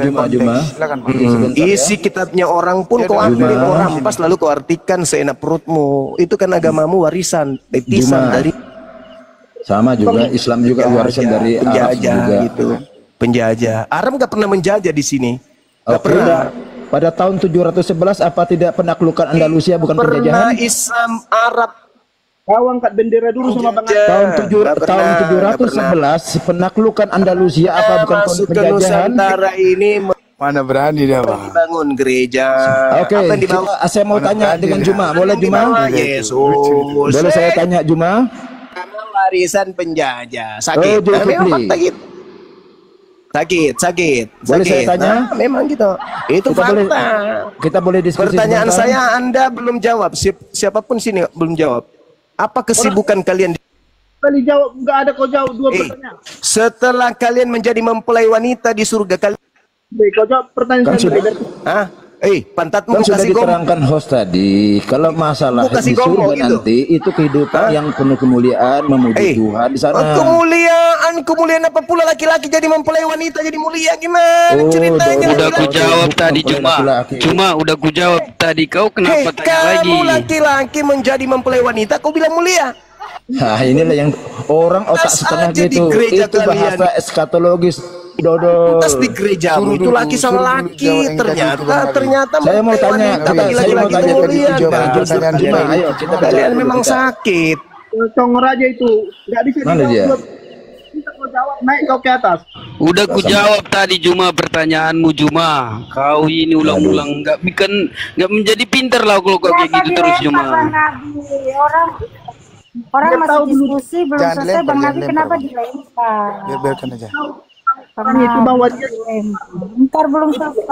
Silakan bang. Isi kitabnya orang pun kau ambil, kau rampas lalu kau artikan seenak perutmu. Itu kan agamamu warisan, titisan dari. Sama juga Islam juga warisan dari Arab juga. Gitu. Penjajah. Arab nggak pernah menjajah di sini. Nggak pernah. Pada tahun 711 apa tidak penaklukan Andalusia bukan penjajahan? Pernah Islam Arab. Kau angkat bendera dulu sama Bang Tahun 711 penaklukan Andalusia apa bukan penjajahan? Ini mana berani dia bang? Bangun gereja. Oke, saya mau tanya dengan Juma, boleh Juma? Yesus. Boleh saya tanya Juma? Karena warisan penjajah. Sakit. Memang fakta gitu. Sakit. Boleh saya tanya? Memang gitu. Itu fakta. Kita boleh diskusi. Pertanyaan saya Anda belum jawab. Siapapun sini belum jawab. Apa kesibukan kalian? Kali jawab, nggak ada kau jawab dua pertanyaan. Setelah kalian menjadi mempelai wanita di surga kalian. Kau jawab pertanyaan saya. Pantatmu kan sudah diterangkan host tadi. Kalau masalah di surga nanti itu kehidupan yang penuh kemuliaan, memuji Tuhan di sana. Kemuliaan apa pula laki-laki jadi mempelai wanita jadi mulia gimana ceritanya? Udah ku jawab tadi Cuma udah ku jawab tadi. Kau kenapa tanya lagi? Kamu laki-laki menjadi mempelai wanita kau bilang mulia. Nah inilah yang orang otak setengah gitu. Itu bahasa eskatologis. Dodo. Pas di gerejamu itu laki sama laki. Ternyata saya mau tanya. Ayo kita kalian memang sakit. Congor aja itu. Nggak bisa dijawab. Kita mau jawab naik kau ke atas. Udah ku jawab tadi Juma pertanyaanmu Juma. Kau ini ulang-ulang nggak menjadi pinter lah kalau kau kayak gitu terus Juma. Orang masih diskusi belum selesai Bang Nabi kenapa dilempar? Biarkan aja. Karena itu bawa dia. Ntar belum selesai.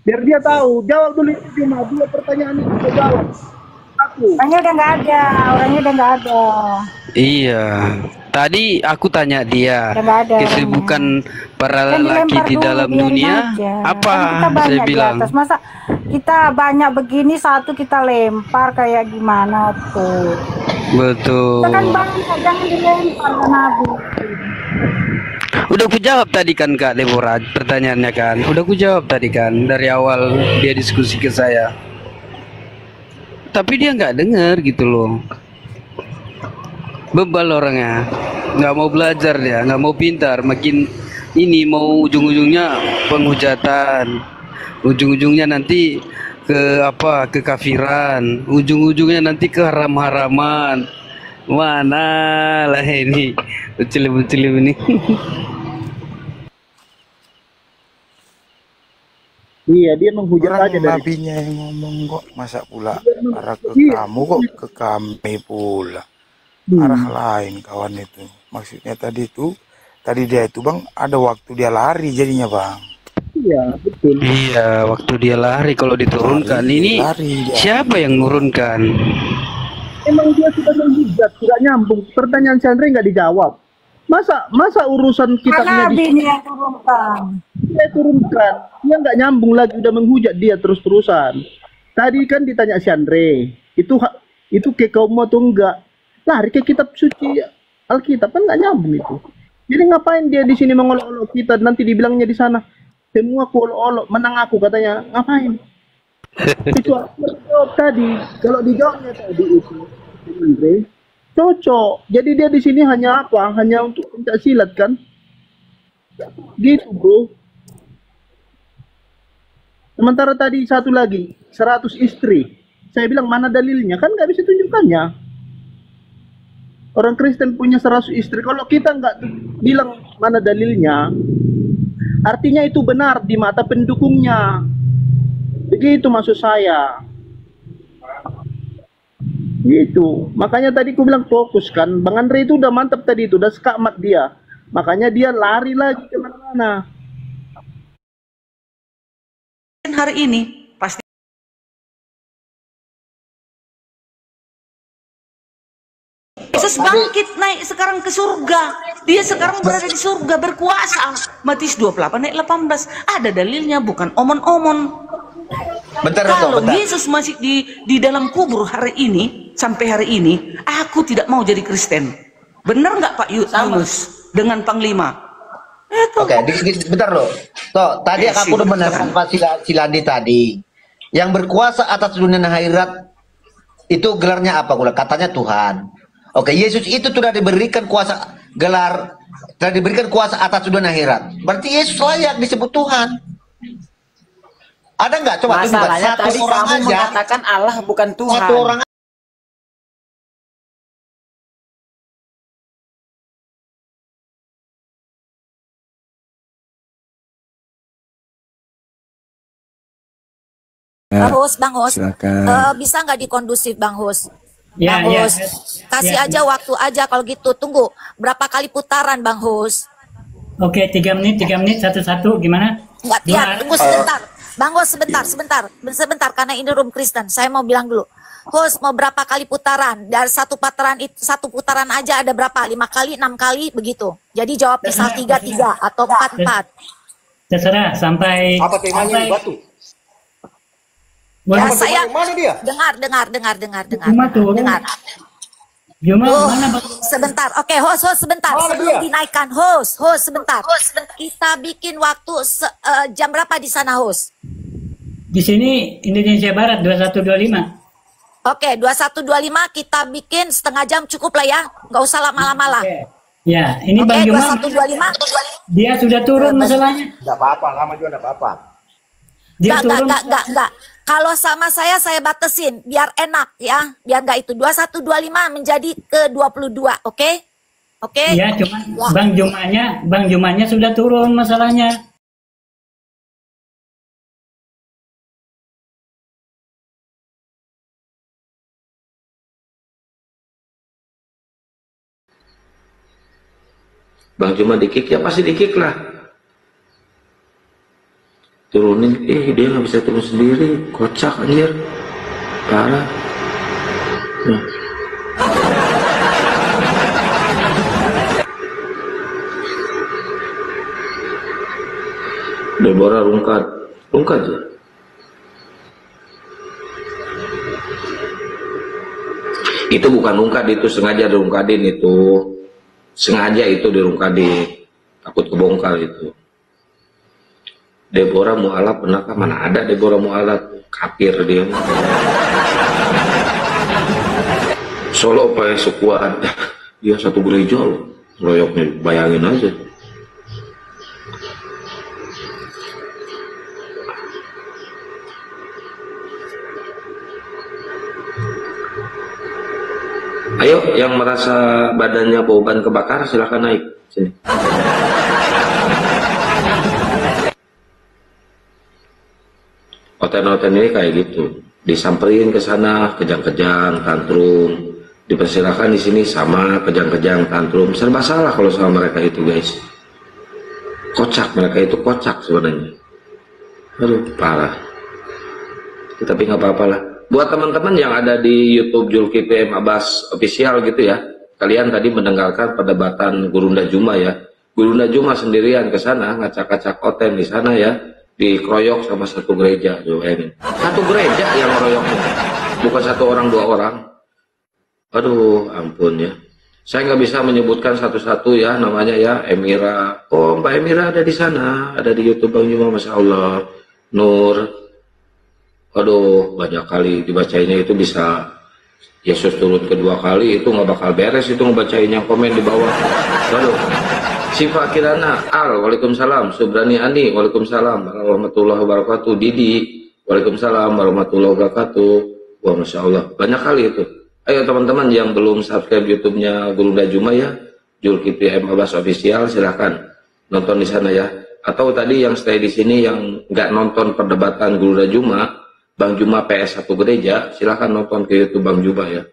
Biar dia tahu. Jawab dulu cuma dua pertanyaan itu jawab. Orangnya udah nggak ada. Iya. Tadi aku tanya dia kesibukan para lelaki di dalam dunia apa? Saya bilang. Masa kita banyak begini satu kita lempar kayak gimana tuh? Betul. Kita kan banyak, jangan dilempar ke Nabi. Udah ku jawab tadi kan Kak Deborah pertanyaannya kan. Udah ku jawab tadi kan dari awal dia diskusi ke saya. Tapi dia nggak dengar gitu loh. Bebal orangnya, nggak mau belajar dia, nggak mau pintar. Makin ini mau ujung-ujungnya penghujatan, ujung-ujungnya nanti ke kekafiran, ujung-ujungnya nanti ke haram-haraman. Mana lah ini ucilim ini. Iya, dia menghujat Orang aja dari nabinya yang ngomong kok, masa pula arah ke Iya. kamu kok ke kami pula. Arah lain kawan itu. Maksudnya tadi dia itu bang, ada waktu dia lari jadinya bang. Iya, betul. Iya, waktu dia lari kalau diturunkan ini siapa yang nurunkan? Emang dia sudah menghujat, tidak nyambung. Pertanyaan Chandra nggak dijawab. Masa urusan kitabnya Nabi ini yang turunkan. Dia turunkan, dia nggak nyambung lagi, udah menghujat dia terus-terusan. Tadi kan ditanya si Andre, itu ke kaum atau enggak? Lari ke kitab suci Alkitab kan nggak nyambung itu. Jadi ngapain dia di sini mengolok-olok kita? Nanti dibilangnya di sana, semua aku olok-olok, menang aku katanya. Ngapain? Itu tadi, kalau dijawabnya tadi itu Andre, cocok. Jadi dia di sini hanya apa? Hanya untuk pencak silat kan? Gitu bro. Sementara tadi satu lagi 100 istri. Saya bilang mana dalilnya? Kan nggak bisa tunjukkannya. Orang Kristen punya 100 istri. Kalau kita nggak bilang mana dalilnya, artinya itu benar di mata pendukungnya. Begitu maksud saya. Gitu. Makanya tadi aku bilang fokus kan. Bang Andre itu udah mantap tadi itu, udah skakmat dia. Makanya dia lari lagi kemana-mana. Hari ini pasti Yesus bangkit naik sekarang ke surga. Dia sekarang berada di surga berkuasa. Matius 28 ayat 18. Ada dalilnya, bukan omon-omon. Kalau Yesus masih di dalam kubur hari ini, sampai hari ini, aku tidak mau jadi Kristen. Benar nggak Pak Yunus dengan Panglima? Oke, bentar loh. Toh, tadi aku udah mendengarkan Pak Silandi tadi. Yang berkuasa atas dunia dan akhirat itu gelarnya apa? Katanya Tuhan. Oke, Yesus itu sudah diberikan kuasa sudah diberikan kuasa atas dunia dan akhirat. Berarti Yesus layak disebut Tuhan. Ada nggak? Coba tunjukkan Masalahnya satu tadi orang kamu aja. mengatakan Allah bukan Tuhan. Satu orang. Bang Hus, bisa nggak dikondusif Bang Hus? Bang Hus, kasih aja waktu aja kalau gitu. Tunggu, berapa kali putaran Bang Hus? Oke, 3 menit, satu-satu, gimana? Enggak, ya, tunggu sebentar. Bang Hus, sebentar, karena ini room Kristen. Saya mau bilang dulu. Hus, mau berapa kali putaran? Dari satu putaran aja ada berapa? 5 kali, 6 kali, begitu. Jadi jawab misal 3-3 atau 4-4. Terserah, sampai... Apa temanya ini batu? Ya, saya mana dia? dengar. Sebentar. Oke, host sebentar. Sebelum dinaikkan host sebentar. Kita bikin waktu jam berapa di sana host? Di sini Indonesia Barat 21.25. Oke, 21.25 kita bikin setengah jam cukup lah ya. Nggak usah lama-lama lah. Ya, ini Bang Juma. 21.25. Dia sudah turun masalahnya. Enggak apa-apa, lama juga enggak apa-apa. Enggak. Kalau sama saya batesin biar enak ya, biar nggak itu 21.25 menjadi ke 22, oke? Oke? Ya, cuma Bang Jumanya sudah turun masalahnya. Bang Juma di-kick ya pasti di-kick lah. Turunin, dia nggak bisa turun sendiri, kocak anjir, parah. Deborah rungkat ya. Itu bukan rungkat, itu sengaja dirungkadin itu, dirungkadin, takut kebongkar itu. Deborah mualaf pernah mana ada Deborah mualaf, kafir dia. Solo pakai sukuan, dia satu gereja loh, royoknya bayangin aja. Ayo, yang merasa badannya bau ban kebakar, silahkan naik sini. Oten-oten ini kayak gitu, disamperin ke sana, kejang-kejang, tantrum, dipersilahkan di sini sama, kejang-kejang, tantrum, serba salah kalau sama mereka itu guys. Kocak, mereka itu kocak sebenarnya. Aduh, parah. Tapi nggak apa-apa lah. Buat teman-teman yang ada di YouTube Zulkifli M. Abbas Official gitu ya, kalian tadi mendengarkan perdebatan Gurunda Juma ya. Gurunda Juma sendirian ke sana, ngacak-ngacak Oten di sana ya, dikeroyok sama satu gereja. Satu gereja yang ngeroyoknya, bukan satu orang, dua orang. Aduh, ampun ya. Saya nggak bisa menyebutkan satu-satu ya namanya ya. Emira, oh Mbak Emira ada di sana, ada di YouTube Bang Juma, Masya Allah. Nur. Aduh, banyak kali dibacainnya itu bisa Yesus turun kedua kali, itu nggak bakal beres itu ngebacain yang komen di bawah. Aduh, Siva Kirana, Al, Waalaikumsalam, Subrani Ani, Waalaikumsalam, warahmatullahi wabarakatuh, Didi, Waalaikumsalam, warahmatullahi wabarakatuh. Wah, Masya Allah, banyak kali itu. Ayo teman-teman yang belum subscribe YouTube-nya Gurunda Juma ya, Zulkifli M. Abbas Official, silahkan nonton di sana ya. Atau tadi yang stay di sini yang nggak nonton perdebatan Gurunda Juma, Bang Juma PS1 gereja, silahkan nonton ke YouTube Bang Juma ya.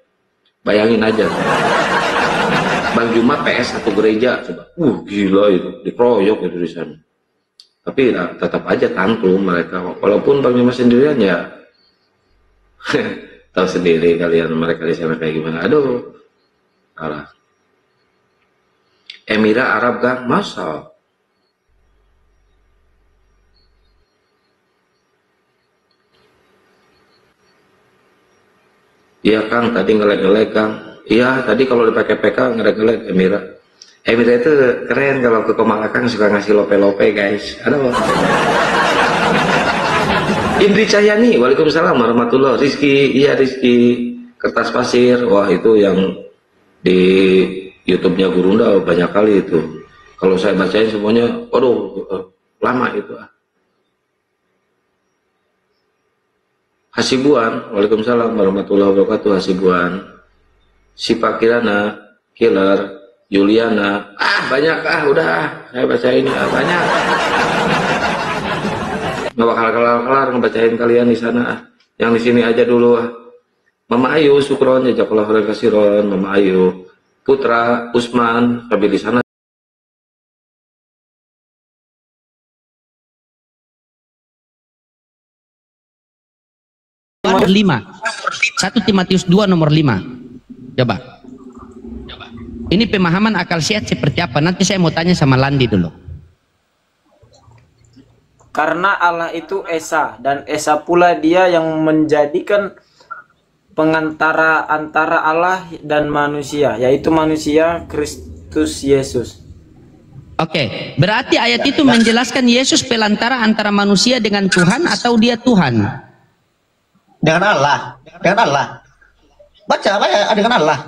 Bayangin aja, Bang Juma PS1 gereja, coba, gila itu, dikeroyok itu di sana. Tapi nah, tetap aja tantrum mereka, walaupun Bang Juma sendirian ya, tahu sendiri kalian mereka di sana kayak gimana. Aduh, parah. Emira Arab Gang, masa? Iya Kang, tadi ngelek-ngelek Kang. Iya, tadi kalau dipakai PK ngelek-ngelek Emira. Emira itu keren kalau ke Komalakang suka ngasih lope-lope guys. Ada apa? Indri Cahyani, Waalaikumsalam warahmatullahi. Rizky, iya Rizky. Kertas pasir, wah itu yang di YouTube-nya Gurunda banyak kali itu. Kalau saya bacain semuanya, waduh, lama itu. Hasibuan, Waalaikumsalam warahmatullahi wabarakatuh. Hasibuan, Sipa Kirana, Killer, Juliana, banyak udah saya bacain banyak. Nggak bakal kelar-kelar ngebacain kalian di sana. Yang di sini aja dulu. Mama Ayu, Sukron, jazakallahu khairan kasiron. Mama Ayu, Putra, Usman, sampai di sana. Nomor 5, 1 Timotius 2 nomor 5. Coba. Ini pemahaman akal sehat seperti apa? Nanti saya mau tanya sama Landi dulu. Karena Allah itu Esa, dan Esa pula dia yang menjadikan pengantara antara Allah dan manusia, yaitu manusia Kristus Yesus. Oke, berarti ayat itu menjelaskan Yesus pelantara antara manusia dengan Tuhan atau dia Tuhan? Dengan Allah, dengan Allah. Baca apa ya, dengan Allah.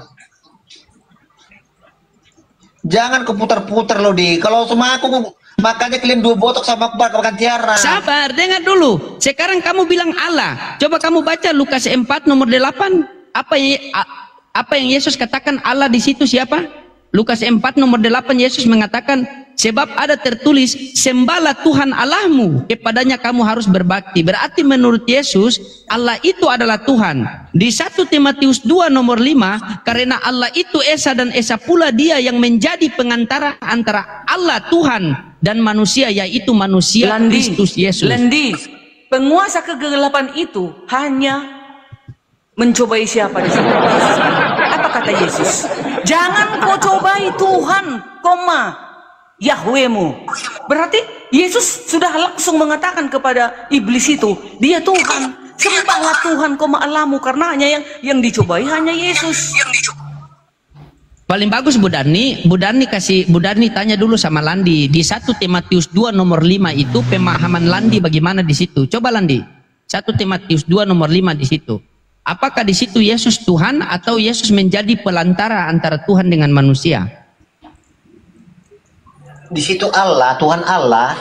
Jangan keputar-putar loh di. Kalau sama aku makanya kalian 2 botok sama aku makan tiara. Sabar, dengar dulu. Sekarang kamu bilang Allah. Coba kamu baca Lukas 4 nomor 8. Apa yang Yesus katakan Allah di situ siapa? Lukas 4 nomor 8 Yesus mengatakan, sebab ada tertulis, sembahlah Tuhan Allahmu, kepadanya kamu harus berbakti. Berarti menurut Yesus, Allah itu adalah Tuhan. Di 1 Timotius 2 nomor 5, karena Allah itu Esa dan Esa pula dia yang menjadi pengantara antara Allah Tuhan dan manusia, yaitu manusia Kristus Yesus. Lendi, penguasa kegelapan itu hanya mencobai siapa di sini? Apa kata Yesus? Jangan kau cobai Tuhan, Yahwehmu. Berarti Yesus sudah langsung mengatakan kepada iblis itu, dia Tuhan. Sembahlah Tuhan, Allahmu, karena hanya yang dicobai hanya Yesus. Paling bagus Bu Darni tanya dulu sama Landi di 1 Timotius 2 nomor 5 itu pemahaman Landi bagaimana di situ. Coba Landi, 1 Timotius 2 nomor 5 di situ. Apakah di situ Yesus Tuhan atau Yesus menjadi pelantara antara Tuhan dengan manusia? Di situ Allah, Tuhan Allah.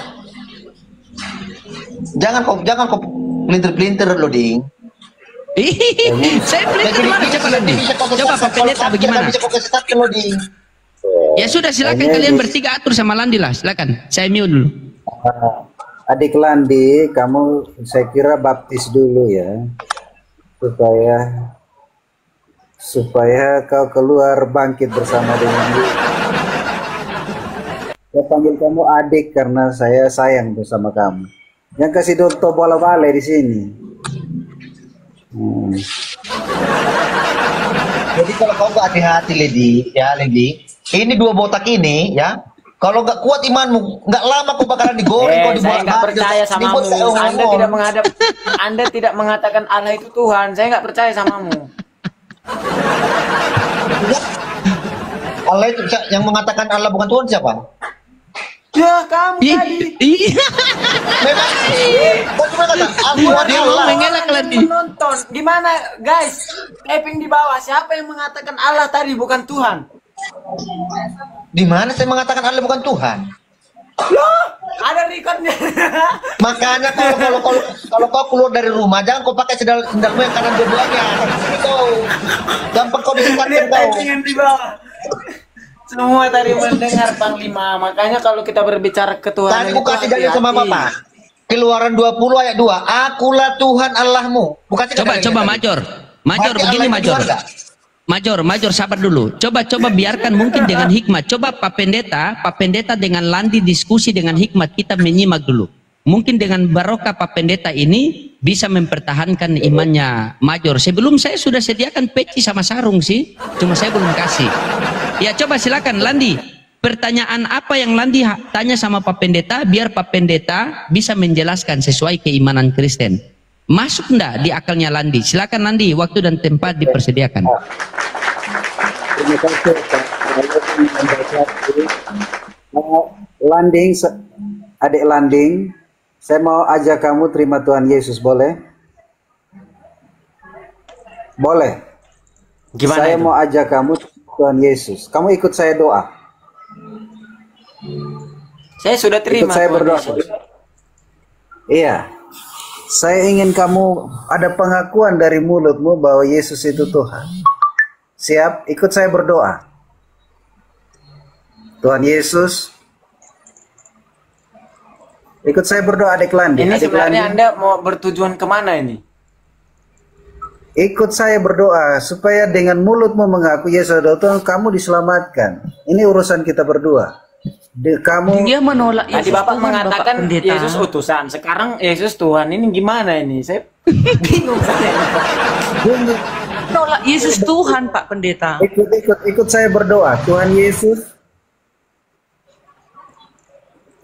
Jangan kau pelintir-pelintir loh, Ding. Saya pelita mana coba Landi? Coba Pak Pendeta bagaimana? Ya sudah silakan kalian bertiga atur sama Landi lah, silakan. Saya mute dulu. Adik Landi, kamu saya kira baptis dulu ya, supaya kau keluar bangkit bersama dengan dia. Saya panggil kamu adik karena saya sayang bersama kamu. Yang kasih doto bola bale di sini. Jadi kalau kau nggak hati-hati, Lady, ini dua botak ini, ya. Kalau nggak kuat imanmu, nggak lama kau bakalan digoreng, kau dibuat. Saya nggak percaya samamu. Anda tidak mengatakan Allah itu Tuhan. Saya nggak percaya samamu. Allah itu yang mengatakan Allah bukan Tuhan siapa? Ya kamu tadi. Memang. Menonton. Gimana guys? Tapping di bawah. Siapa yang mengatakan Allah tadi bukan Tuhan? Di mana saya mengatakan Allah bukan Tuhan? Loh, ada recordnya. Makanya kalau kau keluar dari rumah jangan kau pakai sendalmu yang kanan dua-duanya. Gampang kau disesatkan kau. Di bawah. Semua tadi mendengar Panglima, makanya kalau kita berbicara ketuhanan tadi aku kasih dalil sama Bapak. Keluaran 20 ayat 2. Akulah Tuhan Allahmu. Coba Major begini Major sabar dulu. Coba biarkan mungkin dengan hikmat. Coba Pak Pendeta dengan Landi diskusi dengan hikmat, kita menyimak dulu. Mungkin dengan barokah Pak Pendeta ini bisa mempertahankan imannya Major. Sebelum saya sudah sediakan peci sama sarung sih, cuma saya belum kasih. Ya coba silakan Landi. Pertanyaan apa yang Landi tanya sama Pak Pendeta, biar Pak Pendeta bisa menjelaskan sesuai keimanan Kristen. Masuk enggak di akalnya Landi? Silakan Landi, waktu dan tempat dipersediakan. Terima kasih Landing, adik Landing, saya mau ajak kamu terima Tuhan Yesus, boleh? Boleh. Gimana saya itu? mau ajak kamu Tuhan Yesus. Kamu ikut saya doa. Saya sudah terima. Ikut saya Tuhan berdoa. Yesus. Iya. Saya ingin kamu ada pengakuan dari mulutmu bahwa Yesus itu Tuhan. Siap? Ikut saya berdoa. Tuhan Yesus. Ikut saya berdoa adik Landi. Ini adik sebenarnya Landi. Anda mau bertujuan kemana ini? Ikut saya berdoa supaya dengan mulutmu mengaku Yesus adalah Tuhan, kamu diselamatkan. Ini urusan kita berdua. Dia menolak Tadi Bapak mengatakan Yesus utusan. Sekarang Yesus Tuhan. Ini gimana ini? Saya bingung saya. Menolak Yesus Tuhan, Pak Pendeta. Ikut saya berdoa. Tuhan Yesus.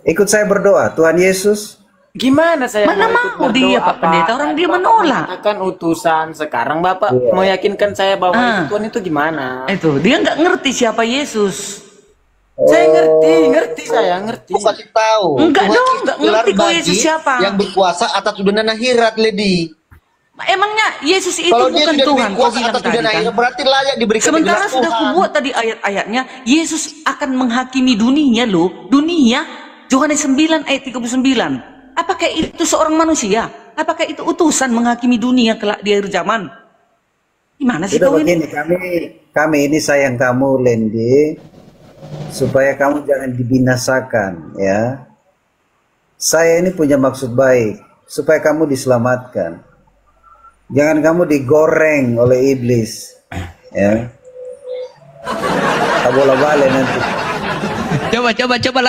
Ikut saya berdoa. Tuhan Yesus. Gimana saya Mana mau dia Pak Pendeta? Orang dia menolak. Mengatakan utusan. Sekarang Bapak meyakinkan saya bahwa itu Tuhan itu gimana? Itu dia nggak ngerti siapa Yesus. Saya ngerti saya ngerti. Aku kasih tahu. Enggak Tuhan dong, itu enggak gelar ngerti kok bagi Yesus siapa. yang berkuasa atas dunia akhirat, Lady. Emangnya Yesus itu Kalau dia bukan sudah Tuhan? Kau berkuasa bilang atas tadi dunia kan? akhirat, berarti layak diberikan Sementara gelar sudah Tuhan. kubuat tadi ayat-ayatnya, Yesus akan menghakimi dunia loh. Dunia. Yohanes 9 ayat 39. Apakah itu seorang manusia? Apakah itu utusan menghakimi dunia kelak di akhir zaman? Gimana sih Udah kau ini? begini, kami ini sayang kamu, Lendi, supaya kamu jangan dibinasakan, ya. Saya ini punya maksud baik, supaya kamu diselamatkan. Jangan kamu digoreng oleh iblis, ya. Tak boleh balik nanti. Coba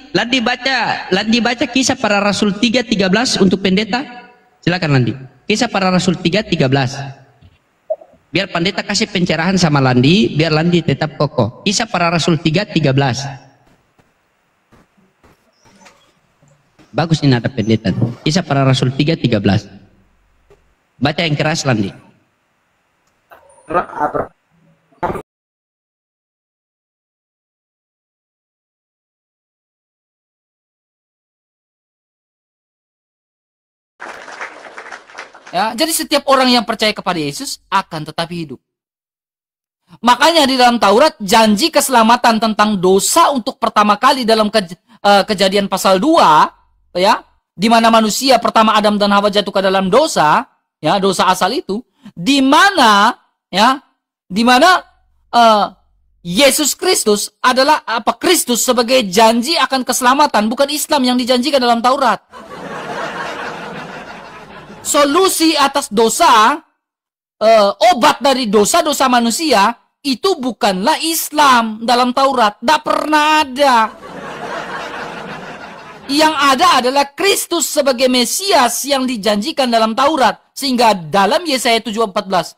Landi baca Kisah Para Rasul 3:13 untuk Pendeta. Silakan Landi. Kisah Para Rasul 3:13. Biar Pendeta kasih pencerahan sama Landi, biar Landi tetap kokoh. Kisah Para Rasul 3:13. Bagus ini ada Pendeta. Kisah Para Rasul 3:13. Baca yang keras Landi. Ya, jadi setiap orang yang percaya kepada Yesus akan tetap hidup. Makanya di dalam Taurat janji keselamatan tentang dosa untuk pertama kali dalam Kejadian pasal 2, ya, di mana manusia pertama Adam dan Hawa jatuh ke dalam dosa, ya, dosa asal itu di mana ya, di mana Yesus Kristus adalah Kristus sebagai janji akan keselamatan, bukan Islam yang dijanjikan dalam Taurat. Solusi atas dosa, obat dari dosa-dosa manusia itu bukanlah Islam dalam Taurat. Tidak pernah ada. Yang ada adalah Kristus sebagai Mesias yang dijanjikan dalam Taurat. Sehingga dalam Yesaya 7:14,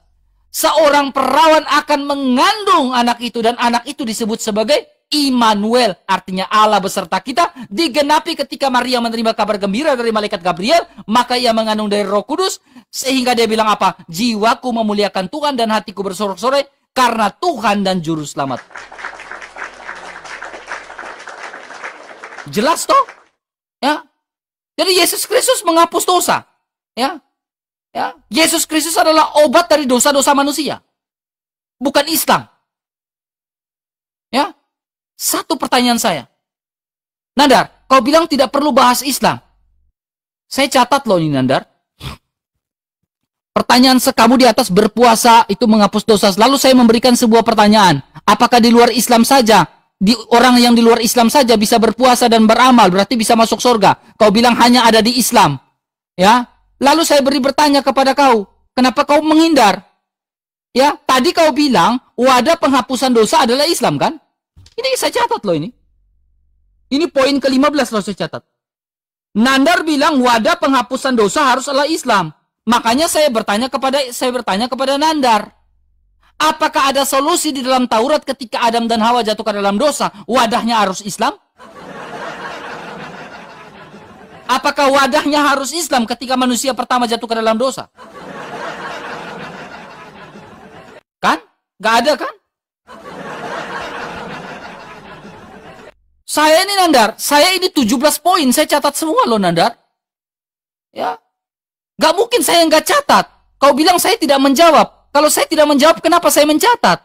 seorang perawan akan mengandung anak itu, dan anak itu disebut sebagai Immanuel, artinya Allah beserta kita. Digenapi ketika Maria menerima kabar gembira dari malaikat Gabriel, maka ia mengandung dari Roh Kudus, sehingga dia bilang apa? Jiwaku memuliakan Tuhan dan hatiku bersorak-sorai karena Tuhan dan juru selamat. Jelas toh? Ya. Jadi Yesus Kristus menghapus dosa. Ya. Ya. Yesus Kristus adalah obat dari dosa-dosa manusia. Bukan Islam. Ya. Satu pertanyaan saya. Nandar, kau bilang tidak perlu bahas Islam. Saya catat loh ini, Nandar. Pertanyaan kamu di atas berpuasa itu menghapus dosa. Lalu saya memberikan sebuah pertanyaan. Apakah di luar Islam saja? Orang yang di luar Islam saja bisa berpuasa dan beramal, berarti bisa masuk surga. Kau bilang hanya ada di Islam. Ya. Lalu saya bertanya kepada kau, kenapa kau menghindar? Ya, tadi kau bilang wadah penghapusan dosa adalah Islam, kan? Ini saya catat loh ini. Ini poin ke-15 loh saya catat. Nandar bilang wadah penghapusan dosa harus adalah Islam. Makanya saya bertanya kepada Nandar, apakah ada solusi di dalam Taurat ketika Adam dan Hawa jatuh ke dalam dosa, wadahnya harus Islam? Apakah wadahnya harus Islam ketika manusia pertama jatuh ke dalam dosa? Kan? Gak ada kan? Saya ini Nandar, saya ini 17 poin, saya catat semua loh Nandar. Ya. Gak mungkin saya nggak catat. Kau bilang saya tidak menjawab. Kalau saya tidak menjawab, kenapa saya mencatat?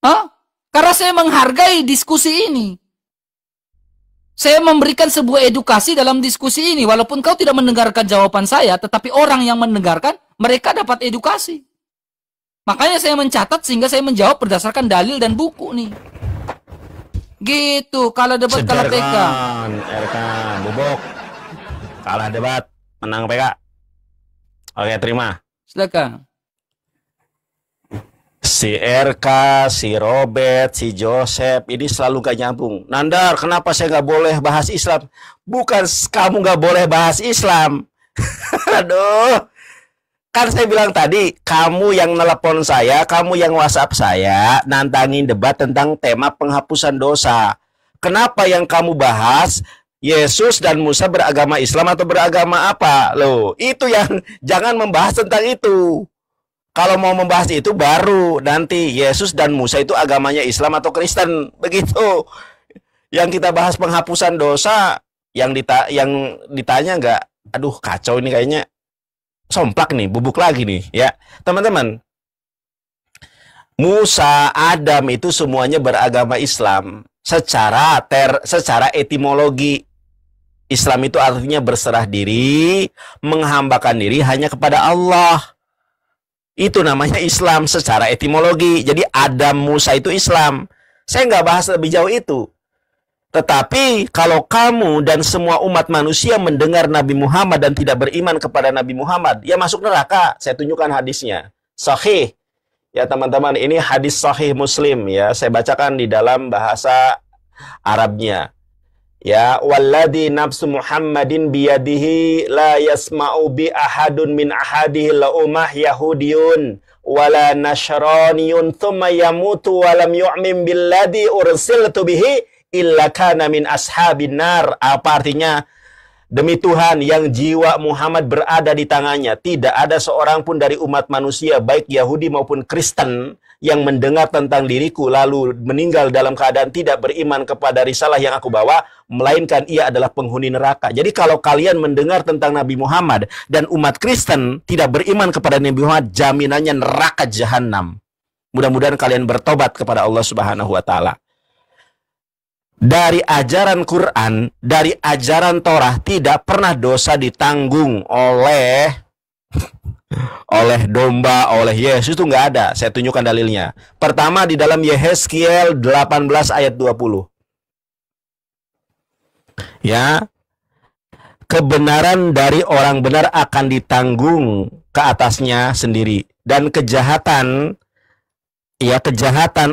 Hah? Karena saya menghargai diskusi ini. Saya memberikan sebuah edukasi dalam diskusi ini. Walaupun kau tidak mendengarkan jawaban saya, tetapi orang yang mendengarkan, mereka dapat edukasi. Makanya saya mencatat sehingga saya menjawab berdasarkan dalil dan buku nih. Gitu, kalah debat, kalah PK. RK, bubuk. Kalah debat, menang PK. Oke, terima. Silakan. Si RK, si Robert, si Joseph, ini selalu gak nyambung. Nandar, kenapa saya gak boleh bahas Islam? Bukan kamu gak boleh bahas Islam. Aduh. Kan saya bilang tadi, kamu yang nelpon saya, kamu yang WhatsApp saya, nantangin debat tentang tema penghapusan dosa. Kenapa yang kamu bahas, Yesus dan Musa beragama Islam atau beragama apa? Loh, itu yang jangan membahas tentang itu. Kalau mau membahas itu baru nanti Yesus dan Musa itu agamanya Islam atau Kristen. Begitu. Yang kita bahas penghapusan dosa, yang ditanya nggak, aduh kacau ini kayaknya. Somplak nih, bubuk lagi nih ya. Teman-teman, Musa, Adam itu semuanya beragama Islam. Secara etimologi, Islam itu artinya berserah diri, menghambakan diri hanya kepada Allah. Itu namanya Islam secara etimologi. Jadi Adam, Musa itu Islam. Saya nggak bahas lebih jauh itu. Tetapi kalau kamu dan semua umat manusia mendengar Nabi Muhammad dan tidak beriman kepada Nabi Muhammad, ya masuk neraka. Saya tunjukkan hadisnya. Sahih. Ya teman-teman, ini hadis sahih Muslim ya. Saya bacakan di dalam bahasa Arabnya. Ya, walladzi nafsu Muhammadin biyadihi la yasma'u bi ahadun min ahadihi la umah yahudiyun wala nasraniyun thumma yamutu wa lam yu'min billadzi ursiltu bihi illa kana min ashabin nar. Apa artinya? Demi Tuhan yang jiwa Muhammad berada di tangannya, tidak ada seorang pun dari umat manusia, baik Yahudi maupun Kristen, yang mendengar tentang diriku lalu meninggal dalam keadaan tidak beriman kepada risalah yang aku bawa, melainkan ia adalah penghuni neraka. Jadi kalau kalian mendengar tentang Nabi Muhammad dan umat Kristen tidak beriman kepada Nabi Muhammad, jaminannya neraka jahanam. Mudah-mudahan kalian bertobat kepada Allah Subhanahu wa taala. Dari ajaran Quran, dari ajaran Torah, tidak pernah dosa ditanggung oleh oleh domba, oleh Yesus itu nggak ada. Saya tunjukkan dalilnya. Pertama di dalam Yehezkiel 18 ayat 20. Ya, kebenaran dari orang benar akan ditanggung ke atasnya sendiri, dan kejahatan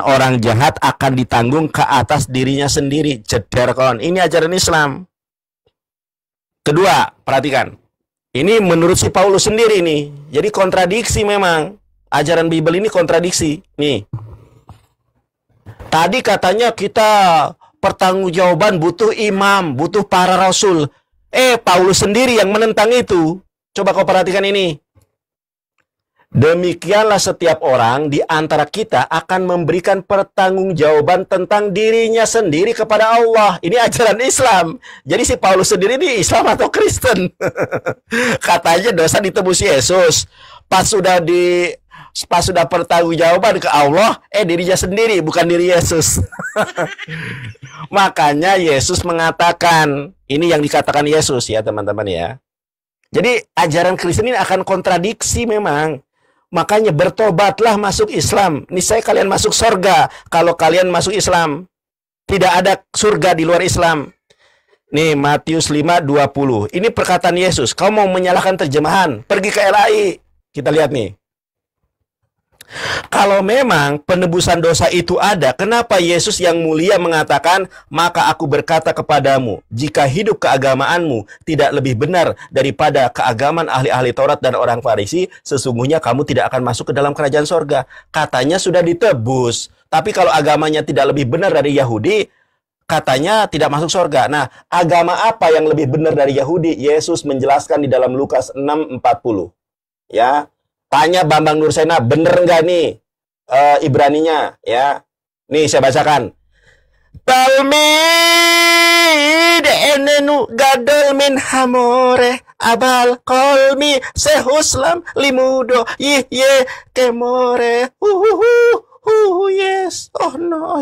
orang jahat akan ditanggung ke atas dirinya sendiri. Jeder kon. Ini ajaran Islam. Kedua, perhatikan. Ini menurut si Paulus sendiri nih. Jadi kontradiksi memang. Ajaran Bible ini kontradiksi. Nih. Tadi katanya kita pertanggungjawaban butuh imam, butuh para rasul. Paulus sendiri yang menentang itu. Coba kau perhatikan ini. Demikianlah setiap orang di antara kita akan memberikan pertanggungjawaban tentang dirinya sendiri kepada Allah. Ini ajaran Islam. Jadi si Paulus sendiri ini Islam atau Kristen? Katanya dosa ditebus Yesus. Pas sudah pertanggungjawaban ke Allah, dirinya sendiri, bukan diri Yesus. Makanya Yesus mengatakan, ini yang dikatakan Yesus ya teman-teman ya. Jadi ajaran Kristen ini akan kontradiksi memang. Makanya bertobatlah masuk Islam. Niscaya kalian masuk surga kalau kalian masuk Islam. Tidak ada surga di luar Islam. Nih Matius 5:20. Ini perkataan Yesus. Kau mau menyalahkan terjemahan, pergi ke LAI. Kita lihat nih. Kalau memang penebusan dosa itu ada, kenapa Yesus yang mulia mengatakan, maka aku berkata kepadamu, jika hidup keagamaanmu tidak lebih benar daripada keagamaan ahli-ahli Taurat dan orang Farisi, sesungguhnya kamu tidak akan masuk ke dalam kerajaan sorga. Katanya sudah ditebus, tapi kalau agamanya tidak lebih benar dari Yahudi, katanya tidak masuk sorga. Nah, agama apa yang lebih benar dari Yahudi? Yesus menjelaskan di dalam Lukas 6:40. Ya. Tanya Bambang Nursena, bener nggak nih Ibraninya? Ya, nih saya bacakan. Talmid enenu gadol min hamore abal kolmi sehuslam limudo ye kemore yes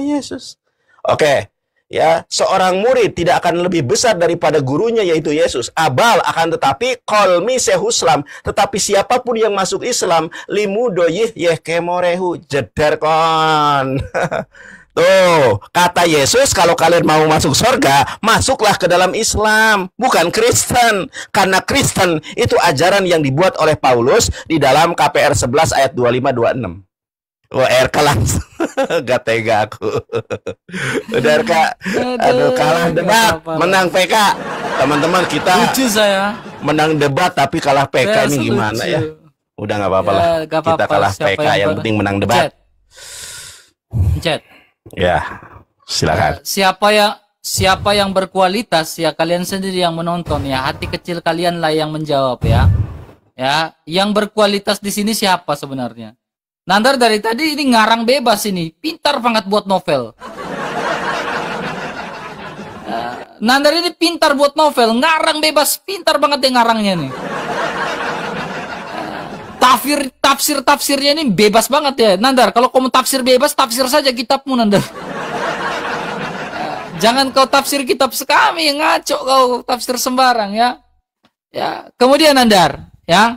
Yesus. Oke. Ya, seorang murid tidak akan lebih besar daripada gurunya yaitu Yesus. Abal akan tetapi kolmi sehuslam, tetapi siapapun yang masuk Islam limudo yeh kemorehu jeder kon. Tuh, kata Yesus kalau kalian mau masuk surga, masuklah ke dalam Islam, bukan Kristen. Karena Kristen itu ajaran yang dibuat oleh Paulus di dalam KPR 11 ayat 25-26. RK langsung gak tega aku. Udah RK, aduh kalah debat, menang PK. Teman-teman kita lucu saya menang debat tapi kalah PK ini gimana ya? Udah nggak apa-apa lah, kita kalah PK, yang penting menang debat. Chat. Ya, silakan. Siapa yang berkualitas ya kalian sendiri yang menonton ya, hati kecil kalian lah yang menjawab ya. Ya, yang berkualitas di sini siapa sebenarnya? Nandar dari tadi ini ngarang bebas ini, pintar banget buat novel. Nandar ini pintar buat novel, ngarang bebas, pintar banget dia ngarangnya nih. Tafsirnya ini bebas banget ya, Nandar. Kalau kamu tafsir bebas, tafsir saja kitabmu, Nandar. Jangan kau tafsir kitab sekami, ngaco kau tafsir sembarang ya. Ya, kemudian Nandar, ya.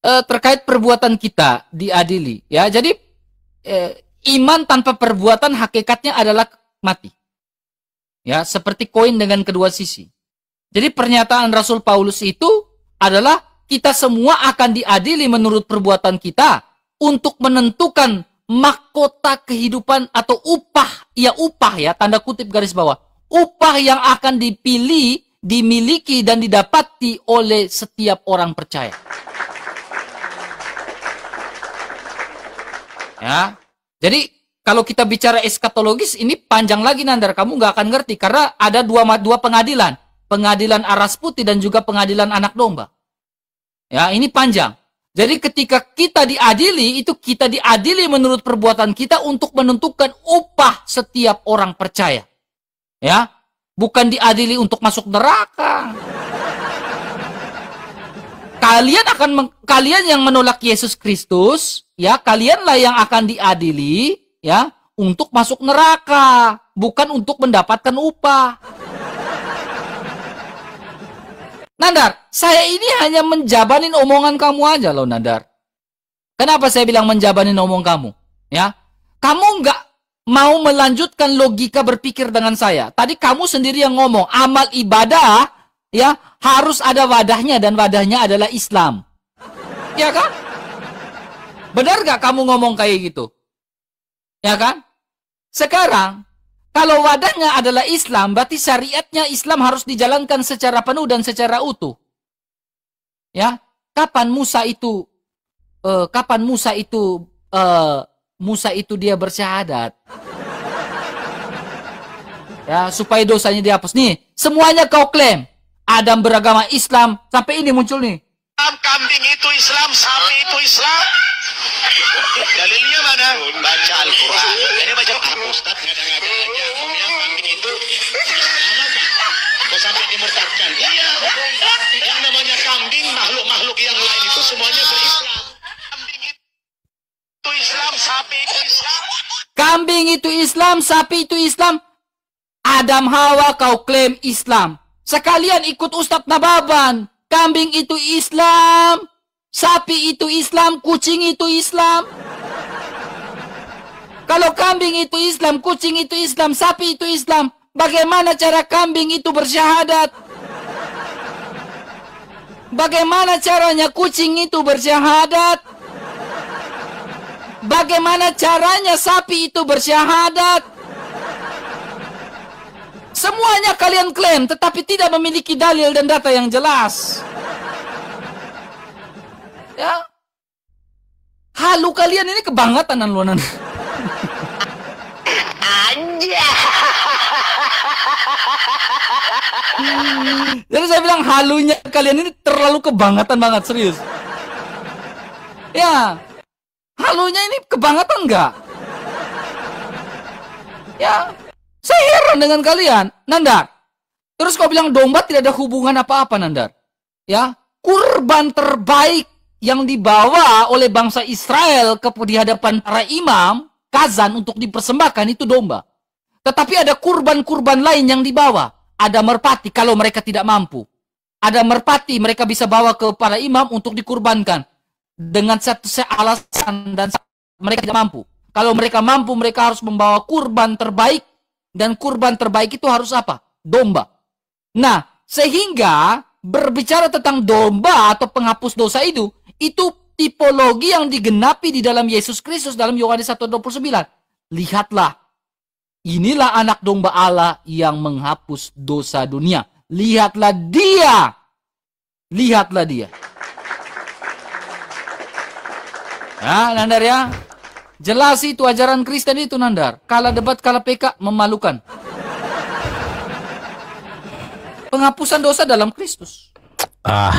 Terkait perbuatan kita diadili ya, jadi iman tanpa perbuatan hakikatnya adalah mati ya, seperti koin dengan kedua sisi. Jadi pernyataan Rasul Paulus itu adalah kita semua akan diadili menurut perbuatan kita untuk menentukan mahkota kehidupan atau upah ya, tanda kutip garis bawah, upah yang akan dipilih, dimiliki dan didapati oleh setiap orang percaya. Ya, jadi kalau kita bicara eskatologis ini panjang lagi Nandar, kamu nggak akan ngerti karena ada dua pengadilan, pengadilan aras putih dan juga pengadilan anak domba. Ya, ini panjang. Jadi ketika kita diadili, itu kita diadili menurut perbuatan kita untuk menentukan upah setiap orang percaya. Ya, bukan diadili untuk masuk neraka. Kalian yang menolak Yesus Kristus, ya, kalianlah yang akan diadili, ya, untuk masuk neraka, bukan untuk mendapatkan upah. Nandar, saya ini hanya menjabanin omongan kamu aja loh, Nandar. Kenapa saya bilang menjabanin omong kamu? Ya, kamu nggak mau melanjutkan logika berpikir dengan saya. Tadi kamu sendiri yang ngomong, amal ibadah ya harus ada wadahnya dan wadahnya adalah Islam. Ya kan? Benar nggak kamu ngomong kayak gitu? Ya kan? Sekarang, kalau wadahnya adalah Islam, berarti syariatnya Islam harus dijalankan secara penuh dan secara utuh. Ya, kapan Musa itu dia bersyahadat? Ya, supaya dosanya dihapus. Nih, semuanya kau klaim. Adam beragama Islam, sampai ini muncul nih. Kambing itu Islam, sapi itu Islam. Dalilnya mana? Baca Al-Quran. Jadi baca Ustaz ngada-ngada aja. Ngomongnya kambing itu Islam apa? Kok sampai dimurtadkan? Iya. Yang namanya kambing, makhluk-makhluk yang lain itu semuanya berislam. Kambing itu Islam, sapi itu Islam. Kambing itu Islam, sapi itu Islam. Adam Hawa kau klaim Islam. Sekalian ikut Ustadz Nababan. Kambing itu Islam, sapi itu Islam, kucing itu Islam. Kalau kambing itu Islam, kucing itu Islam, sapi itu Islam, bagaimana cara kambing itu bersyahadat? Bagaimana caranya kucing itu bersyahadat? Bagaimana caranya sapi itu bersyahadat? Semuanya kalian klaim, tetapi tidak memiliki dalil dan data yang jelas. Ya, halu kalian ini kebangetan luanan. Aja. Jadi saya bilang halunya kalian ini terlalu kebangetan banget, serius. Ya, halunya ini kebangetan nggak? Ya. Saya heran dengan kalian, Nandar. Terus kau bilang domba tidak ada hubungan apa-apa, Nandar. Ya, kurban terbaik yang dibawa oleh bangsa Israel di hadapan para imam, kazan untuk dipersembahkan itu domba. Tetapi ada kurban-kurban lain yang dibawa. Ada merpati kalau mereka tidak mampu. Ada merpati mereka bisa bawa ke para imam untuk dikurbankan. Dengan satu alasan dan mereka tidak mampu. Kalau mereka mampu, mereka harus membawa kurban terbaik. Dan kurban terbaik itu harus apa? Domba. Nah, sehingga berbicara tentang domba atau penghapus dosa itu tipologi yang digenapi di dalam Yesus Kristus dalam Yohanes 1:29. Lihatlah, inilah anak domba Allah yang menghapus dosa dunia. Lihatlah dia. Lihatlah dia. Ya, Nandar ya. Jelas itu ajaran Kristen itu, Nandar. Kalah debat, kalah PK, memalukan. Penghapusan dosa dalam Kristus.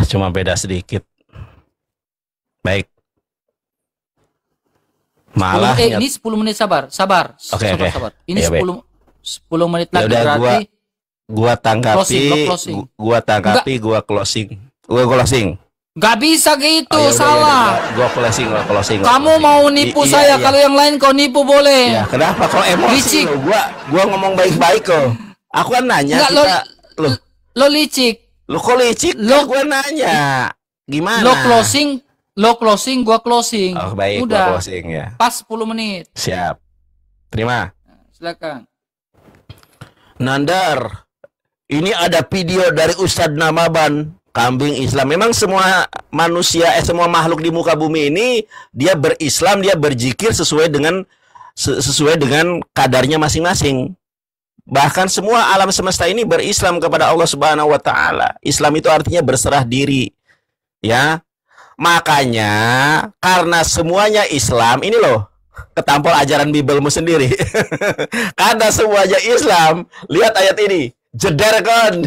Cuma beda sedikit. Baik. Malah ini 10 menit sabar. Oke. Sabar. Ini ya, 10 menit lagi udah, berarti gua tanggapi, gua closing. Gak bisa gitu, salah. Gua closing. Kamu mau nipu saya, kalau yang lain kau nipu boleh. Ya, kenapa kau emosi? Licik. Gua ngomong baik-baik kok. Aku kan nanya. Enggak, lo licik. Lo kok licik? Gua nanya. Gimana? Lo closing, gua closing. Oh, baik, udah. gua closing ya. Pas 10 menit. Siap. Terima. Silakan. Nandar, ini ada video dari Ustadz Nababan. Kambing Islam. Memang semua manusia, semua makhluk di muka bumi ini dia berislam, dia berzikir sesuai dengan kadarnya masing-masing. Bahkan semua alam semesta ini berislam kepada Allah Subhanahu wa taala. Islam itu artinya berserah diri. Ya. Makanya karena semuanya Islam, ini loh ketampol ajaran Bibelmu sendiri. Karena semuanya Islam, lihat ayat ini. Jeder kan.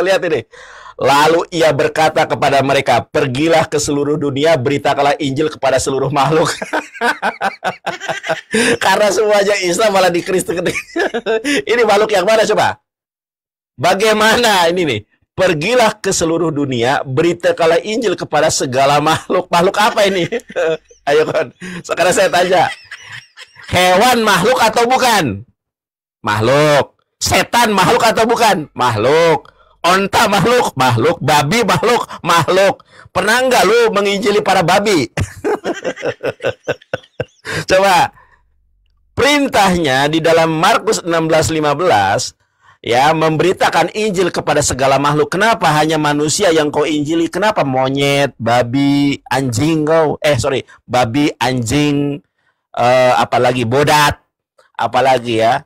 Lihat ini. Lalu ia berkata kepada mereka, pergilah ke seluruh dunia, beritakanlah Injil kepada seluruh makhluk. Karena semuanya Islam malah dikristik. Ini makhluk yang mana coba? Bagaimana ini nih? Pergilah ke seluruh dunia, beritakanlah Injil kepada segala makhluk. Makhluk apa ini? Ayo kan. Sekarang saya tanya. Hewan makhluk atau bukan? Makhluk. Setan makhluk atau bukan? Makhluk. Onta makhluk, makhluk. Babi makhluk, makhluk. Pernah nggak lu menginjili para babi? Coba. Perintahnya di dalam Markus 16:15 ya, memberitakan Injil kepada segala makhluk. Kenapa hanya manusia yang kau injili? Kenapa monyet, babi, anjing kau? Babi, anjing, apalagi bodat, apalagi ya.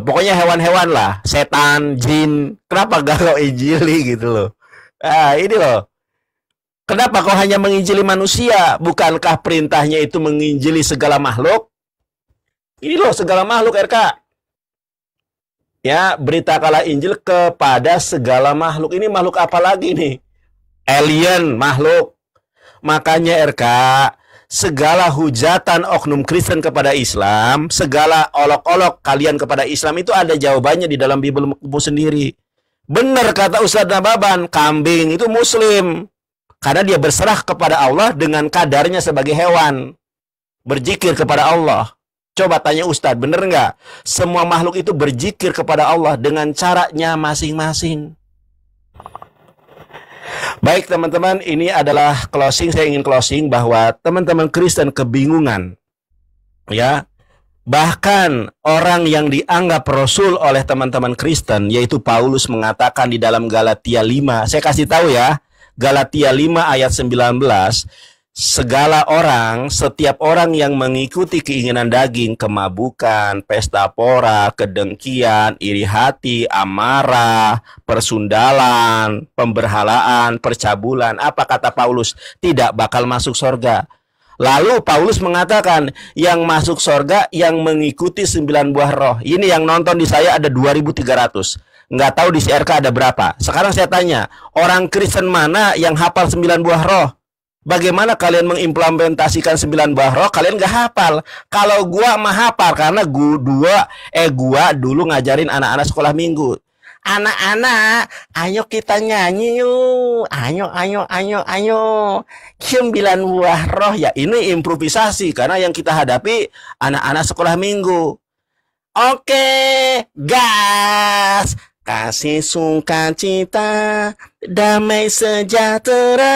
Pokoknya hewan-hewan lah, setan, jin. Kenapa gak kau injili gitu loh? Ini loh. Kenapa kau hanya menginjili manusia? Bukankah perintahnya itu menginjili segala makhluk? Ini loh segala makhluk RK. Ya, beritakanlah Injil kepada segala makhluk. Ini makhluk apa lagi nih? Alien, makhluk. Makanya RK, segala hujatan oknum Kristen kepada Islam, segala olok-olok kalian kepada Islam itu ada jawabannya di dalam Bible sendiri. Benar kata Ustadz Nababan, kambing itu muslim. Karena dia berserah kepada Allah dengan kadarnya sebagai hewan. Berzikir kepada Allah. Coba tanya Ustadz, bener nggak? Semua makhluk itu berzikir kepada Allah dengan caranya masing-masing. Baik teman-teman, ini adalah closing. Saya ingin closing bahwa teman-teman Kristen kebingungan. Ya, bahkan orang yang dianggap Rasul oleh teman-teman Kristen, yaitu Paulus mengatakan di dalam Galatia 5. Saya kasih tahu ya, Galatia 5 ayat 19. Segala orang, setiap orang yang mengikuti keinginan daging, kemabukan, pesta pora, kedengkian, iri hati, amarah, persundalan, pemberhalaan, percabulan, apa kata Paulus? Tidak bakal masuk surga. Lalu Paulus mengatakan, yang masuk surga yang mengikuti 9 buah roh. Ini yang nonton di saya ada 2.300. Nggak tahu di CRK ada berapa. Sekarang saya tanya, orang Kristen mana yang hafal 9 buah roh? Bagaimana kalian mengimplementasikan 9 buah roh? Kalian gak hafal. Kalau gua mah hafal karena gua dulu ngajarin anak-anak sekolah minggu. Anak-anak, ayo kita nyanyi yuk. Ayo. 9 buah roh ya. Ini improvisasi karena yang kita hadapi anak-anak sekolah minggu. Oke, gas. Kasih sukacita, damai sejahtera,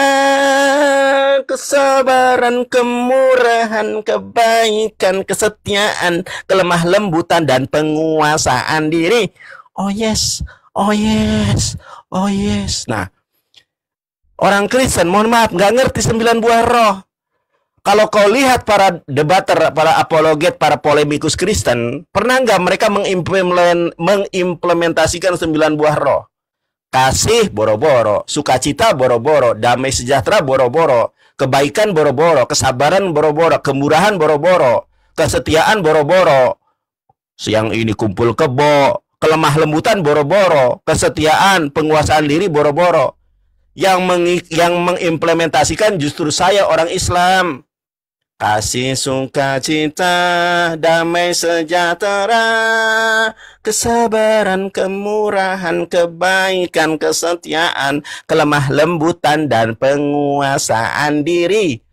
kesabaran, kemurahan, kebaikan, kesetiaan, kelemah lembutan, dan penguasaan diri. Oh yes. Nah, orang Kristen, mohon maaf, nggak ngerti 9 buah roh. Kalau kau lihat para debater, para apologet, para polemikus Kristen, pernah nggak mereka mengimplementasikan 9 buah roh? Kasih boro-boro, sukacita boro-boro, damai sejahtera boro-boro, kebaikan boro-boro, kesabaran boro-boro, kemurahan boro-boro, kesetiaan boro-boro. Siang ini kumpul kebo, kelemah lembutan boro-boro, kesetiaan, penguasaan diri boro-boro. Yang mengimplementasikan justru saya orang Islam. Kasih sukacita, damai sejahtera, kesabaran, kemurahan, kebaikan, kesetiaan, kelemah lembutan, dan penguasaan diri.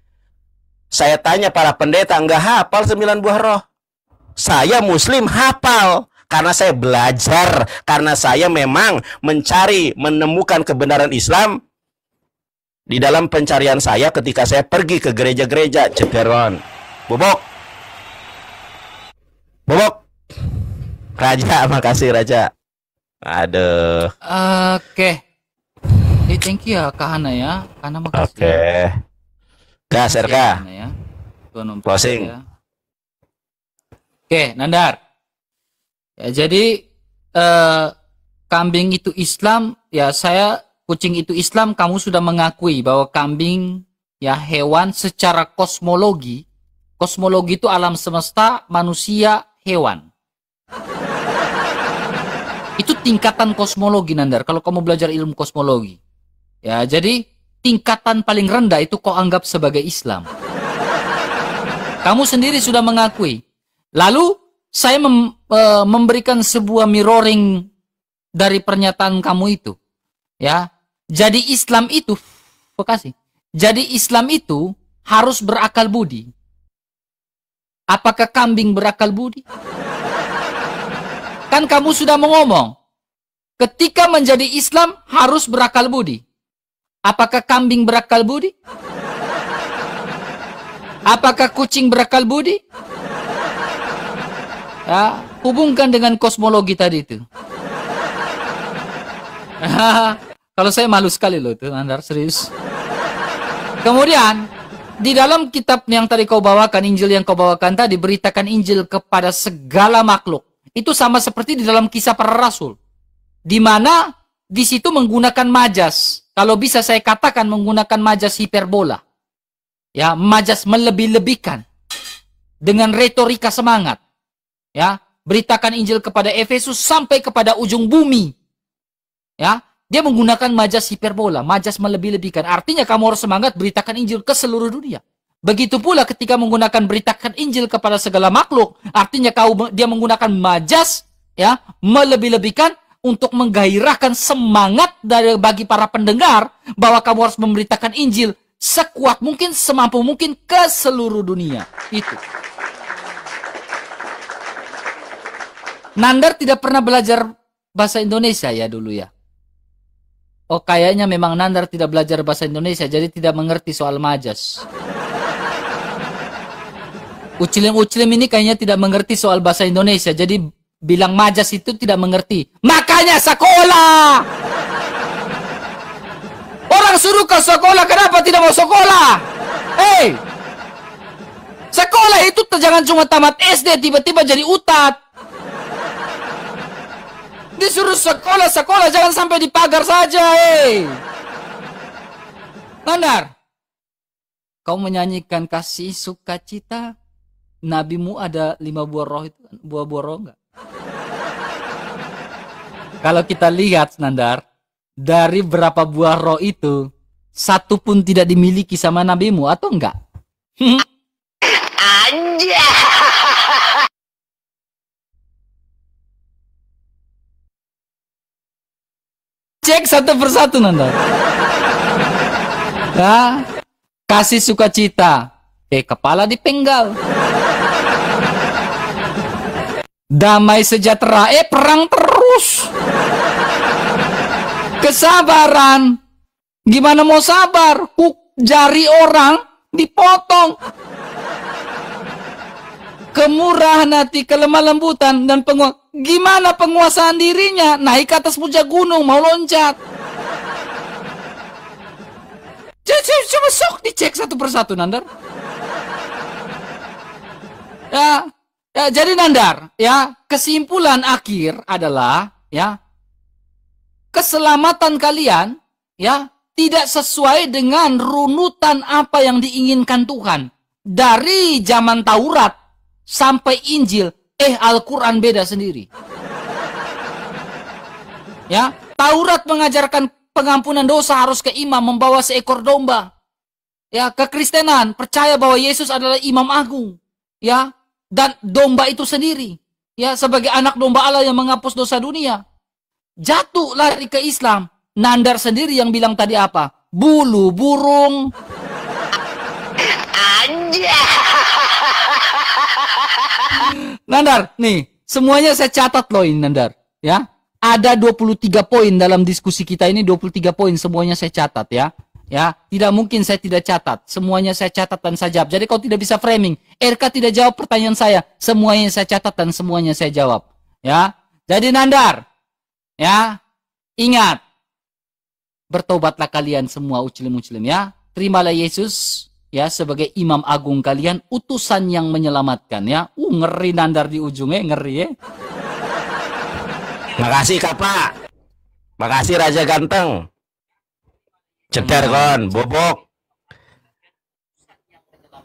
Saya tanya para pendeta, nggak hafal 9 buah roh? Saya muslim hafal. Karena saya belajar, karena saya memang menemukan kebenaran Islam di dalam pencarian saya ketika saya pergi ke gereja-gereja. Ceteron, Bobok, Raja, makasih Raja. Aduh. Oke. Thank you ya Kak Hana ya. Karena makasih. Oke. Gas RK. Ya. Closing. Ya. Oke, Nandar. Ya, jadi kambing itu Islam, ya kucing itu Islam, kamu sudah mengakui bahwa kambing ya hewan secara kosmologi. Kosmologi itu alam semesta, manusia, hewan. Itu tingkatan kosmologi, Nandar. Kalau kamu belajar ilmu kosmologi. Ya, jadi tingkatan paling rendah itu kau anggap sebagai Islam. Kamu sendiri sudah mengakui. Lalu saya memberikan sebuah mirroring dari pernyataan kamu itu. Ya. Jadi Islam itu, makasih. Jadi Islam itu harus berakal budi. Apakah kambing berakal budi? Kan kamu sudah mengomong. ketika menjadi Islam harus berakal budi. Apakah kambing berakal budi? Apakah kucing berakal budi? Ya, hubungkan dengan kosmologi tadi itu. Kalau saya malu sekali loh itu, Nandar, serius. Kemudian, di dalam kitab yang tadi kau bawakan, Injil yang kau bawakan tadi, beritakan Injil kepada segala makhluk. Itu sama seperti di dalam Kisah Para Rasul. Di mana di situ menggunakan majas. Kalau bisa saya katakan menggunakan majas hiperbola. Ya, majas melebih-lebihkan. Dengan retorika semangat. Ya, beritakan Injil kepada Efesus sampai kepada ujung bumi. Ya, dia menggunakan majas hiperbola, majas melebih-lebihkan. Artinya kamu harus semangat beritakan Injil ke seluruh dunia. Begitu pula ketika menggunakan beritakan Injil kepada segala makhluk, artinya dia menggunakan majas, ya, melebih-lebihkan untuk menggairahkan semangat bagi para pendengar bahwa kamu harus memberitakan Injil sekuat mungkin, semampu mungkin ke seluruh dunia. Itu. Nandar tidak pernah belajar bahasa Indonesia ya dulu ya. Oh, kayaknya memang Nandar tidak belajar bahasa Indonesia, jadi tidak mengerti soal majas. Ucilim-ucilim ini kayaknya tidak mengerti soal bahasa Indonesia, jadi bilang majas itu tidak mengerti. Makanya sekolah! Orang suruh ke sekolah, kenapa tidak mau sekolah? Hei! Sekolah itu jangan cuma tamat SD, tiba-tiba jadi utat. Disuruh sekolah, jangan sampai di pagar saja, Nandar, kau menyanyikan kasih sukacita, nabimu ada 5 buah roh itu, buah-buah roh enggak? Kalau kita lihat, Nandar, dari berapa buah roh itu, satu pun tidak dimiliki sama nabimu, atau enggak? Anjay! Cek satu persatu, Nanda. Ya, kasih sukacita. Kepala dipenggal. Damai sejahtera. Perang terus. Kesabaran. Gimana mau sabar? Jari orang dipotong. Kemurahan hati, kelemah lembutan, dan gimana penguasaan dirinya? Naik ke atas puncak gunung, mau loncat. Coba sok dicek satu persatu, Nandar. Ya, jadi Nandar, ya, kesimpulan akhir adalah, ya, keselamatan kalian, ya, tidak sesuai dengan runutan apa yang diinginkan Tuhan. Dari zaman Taurat sampai Injil, Al-Quran beda sendiri. Ya, Taurat mengajarkan pengampunan dosa harus ke imam membawa seekor domba. Ya, kekristenan percaya bahwa Yesus adalah imam agung. Ya, dan domba itu sendiri, ya, sebagai anak domba Allah yang menghapus dosa dunia. Jatuh lari ke Islam. Nandar sendiri yang bilang tadi apa? Bulu burung. Anjay! Nandar, nih, semuanya saya catat loh ini, Nandar. Ya, ada 23 poin dalam diskusi kita ini, 23 poin semuanya saya catat ya. Ya, tidak mungkin saya tidak catat. Semuanya saya catat dan saya jawab. Jadi kau tidak bisa framing. RK tidak jawab pertanyaan saya. Semuanya saya catat dan semuanya saya jawab. Ya, jadi Nandar, ya, ingat, bertobatlah kalian semua ucilim-ucilim ya. Terimalah Yesus ya sebagai imam agung kalian, utusan yang menyelamatkan ya. Ngeri Nandar di ujungnya, ngeri ya. Makasih Kapa. Makasih Raja Ganteng. Cedar kon, bobok.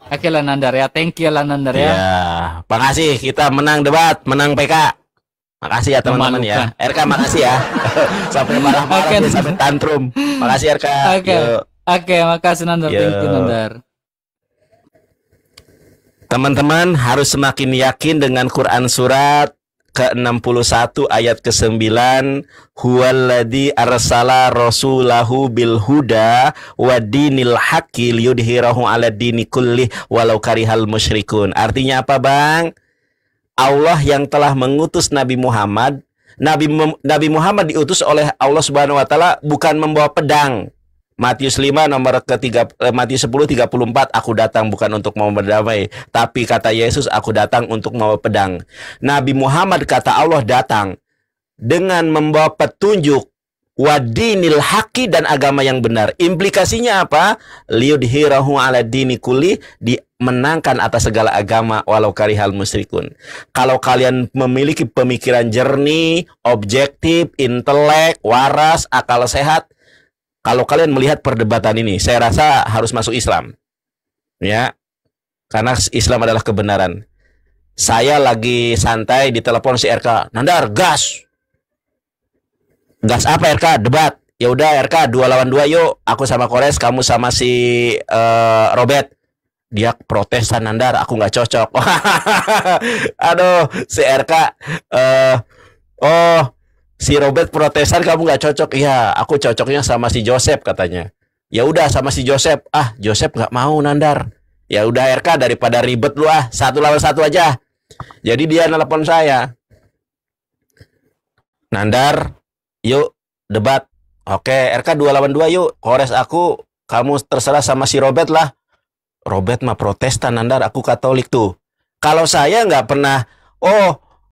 Oke lah Nandar ya, thank you lah Nandar ya. Ya, makasih kita menang debat, menang PK. Makasih ya teman-teman ya. RK makasih ya. Sampai marah-marah, sampai tantrum. Makasih RK. Oke, makasih Nandar, thank you Nandar. Teman-teman harus semakin yakin dengan Quran surat ke-61 ayat ke-9, huwallazi arsala rasulahu bil huda wa dinil haqqi liyudhhirahu 'ala dini kulli walau karihal musyrikun. Artinya apa, Bang? Allah yang telah mengutus Nabi Muhammad Nabi Muhammad diutus oleh Allah Subhanahu wa taala bukan membawa pedang. Matius 5 nomor Matius 10:34, aku datang bukan untuk mau berdamai, tapi kata Yesus, aku datang untuk membawa pedang. Nabi Muhammad kata Allah datang dengan membawa petunjuk wadinil haqi dan agama yang benar. Implikasinya apa? Liyudhirahu ala dini kulli, dimenangkan atas segala agama walau karihal musyrikun. Kalau kalian memiliki pemikiran jernih, objektif, intelek, waras, akal sehat, kalau kalian melihat perdebatan ini, saya rasa harus masuk Islam. Ya. Karena Islam adalah kebenaran. Saya lagi santai di telepon si RK, Nandar, gas. Gas apa RK? Debat. Ya udah RK 2 lawan 2 yuk. Aku sama Kores, kamu sama si Robert. Dia protestan, Nandar, aku nggak cocok. Aduh, si RK si Robert protestan, kamu nggak cocok. Iya, aku cocoknya sama si Joseph katanya. Ya udah sama si Joseph. Ah, Joseph nggak mau, Nandar. Ya udah RK, daripada ribet lu 1 lawan 1 aja. Jadi dia nelpon saya. Nandar, yuk debat. Oke, RK 2 lawan 2 yuk. Kores aku, kamu terserah sama si Robert lah. Robert mah protestan, Nandar, aku Katolik tuh. Kalau saya nggak pernah, oh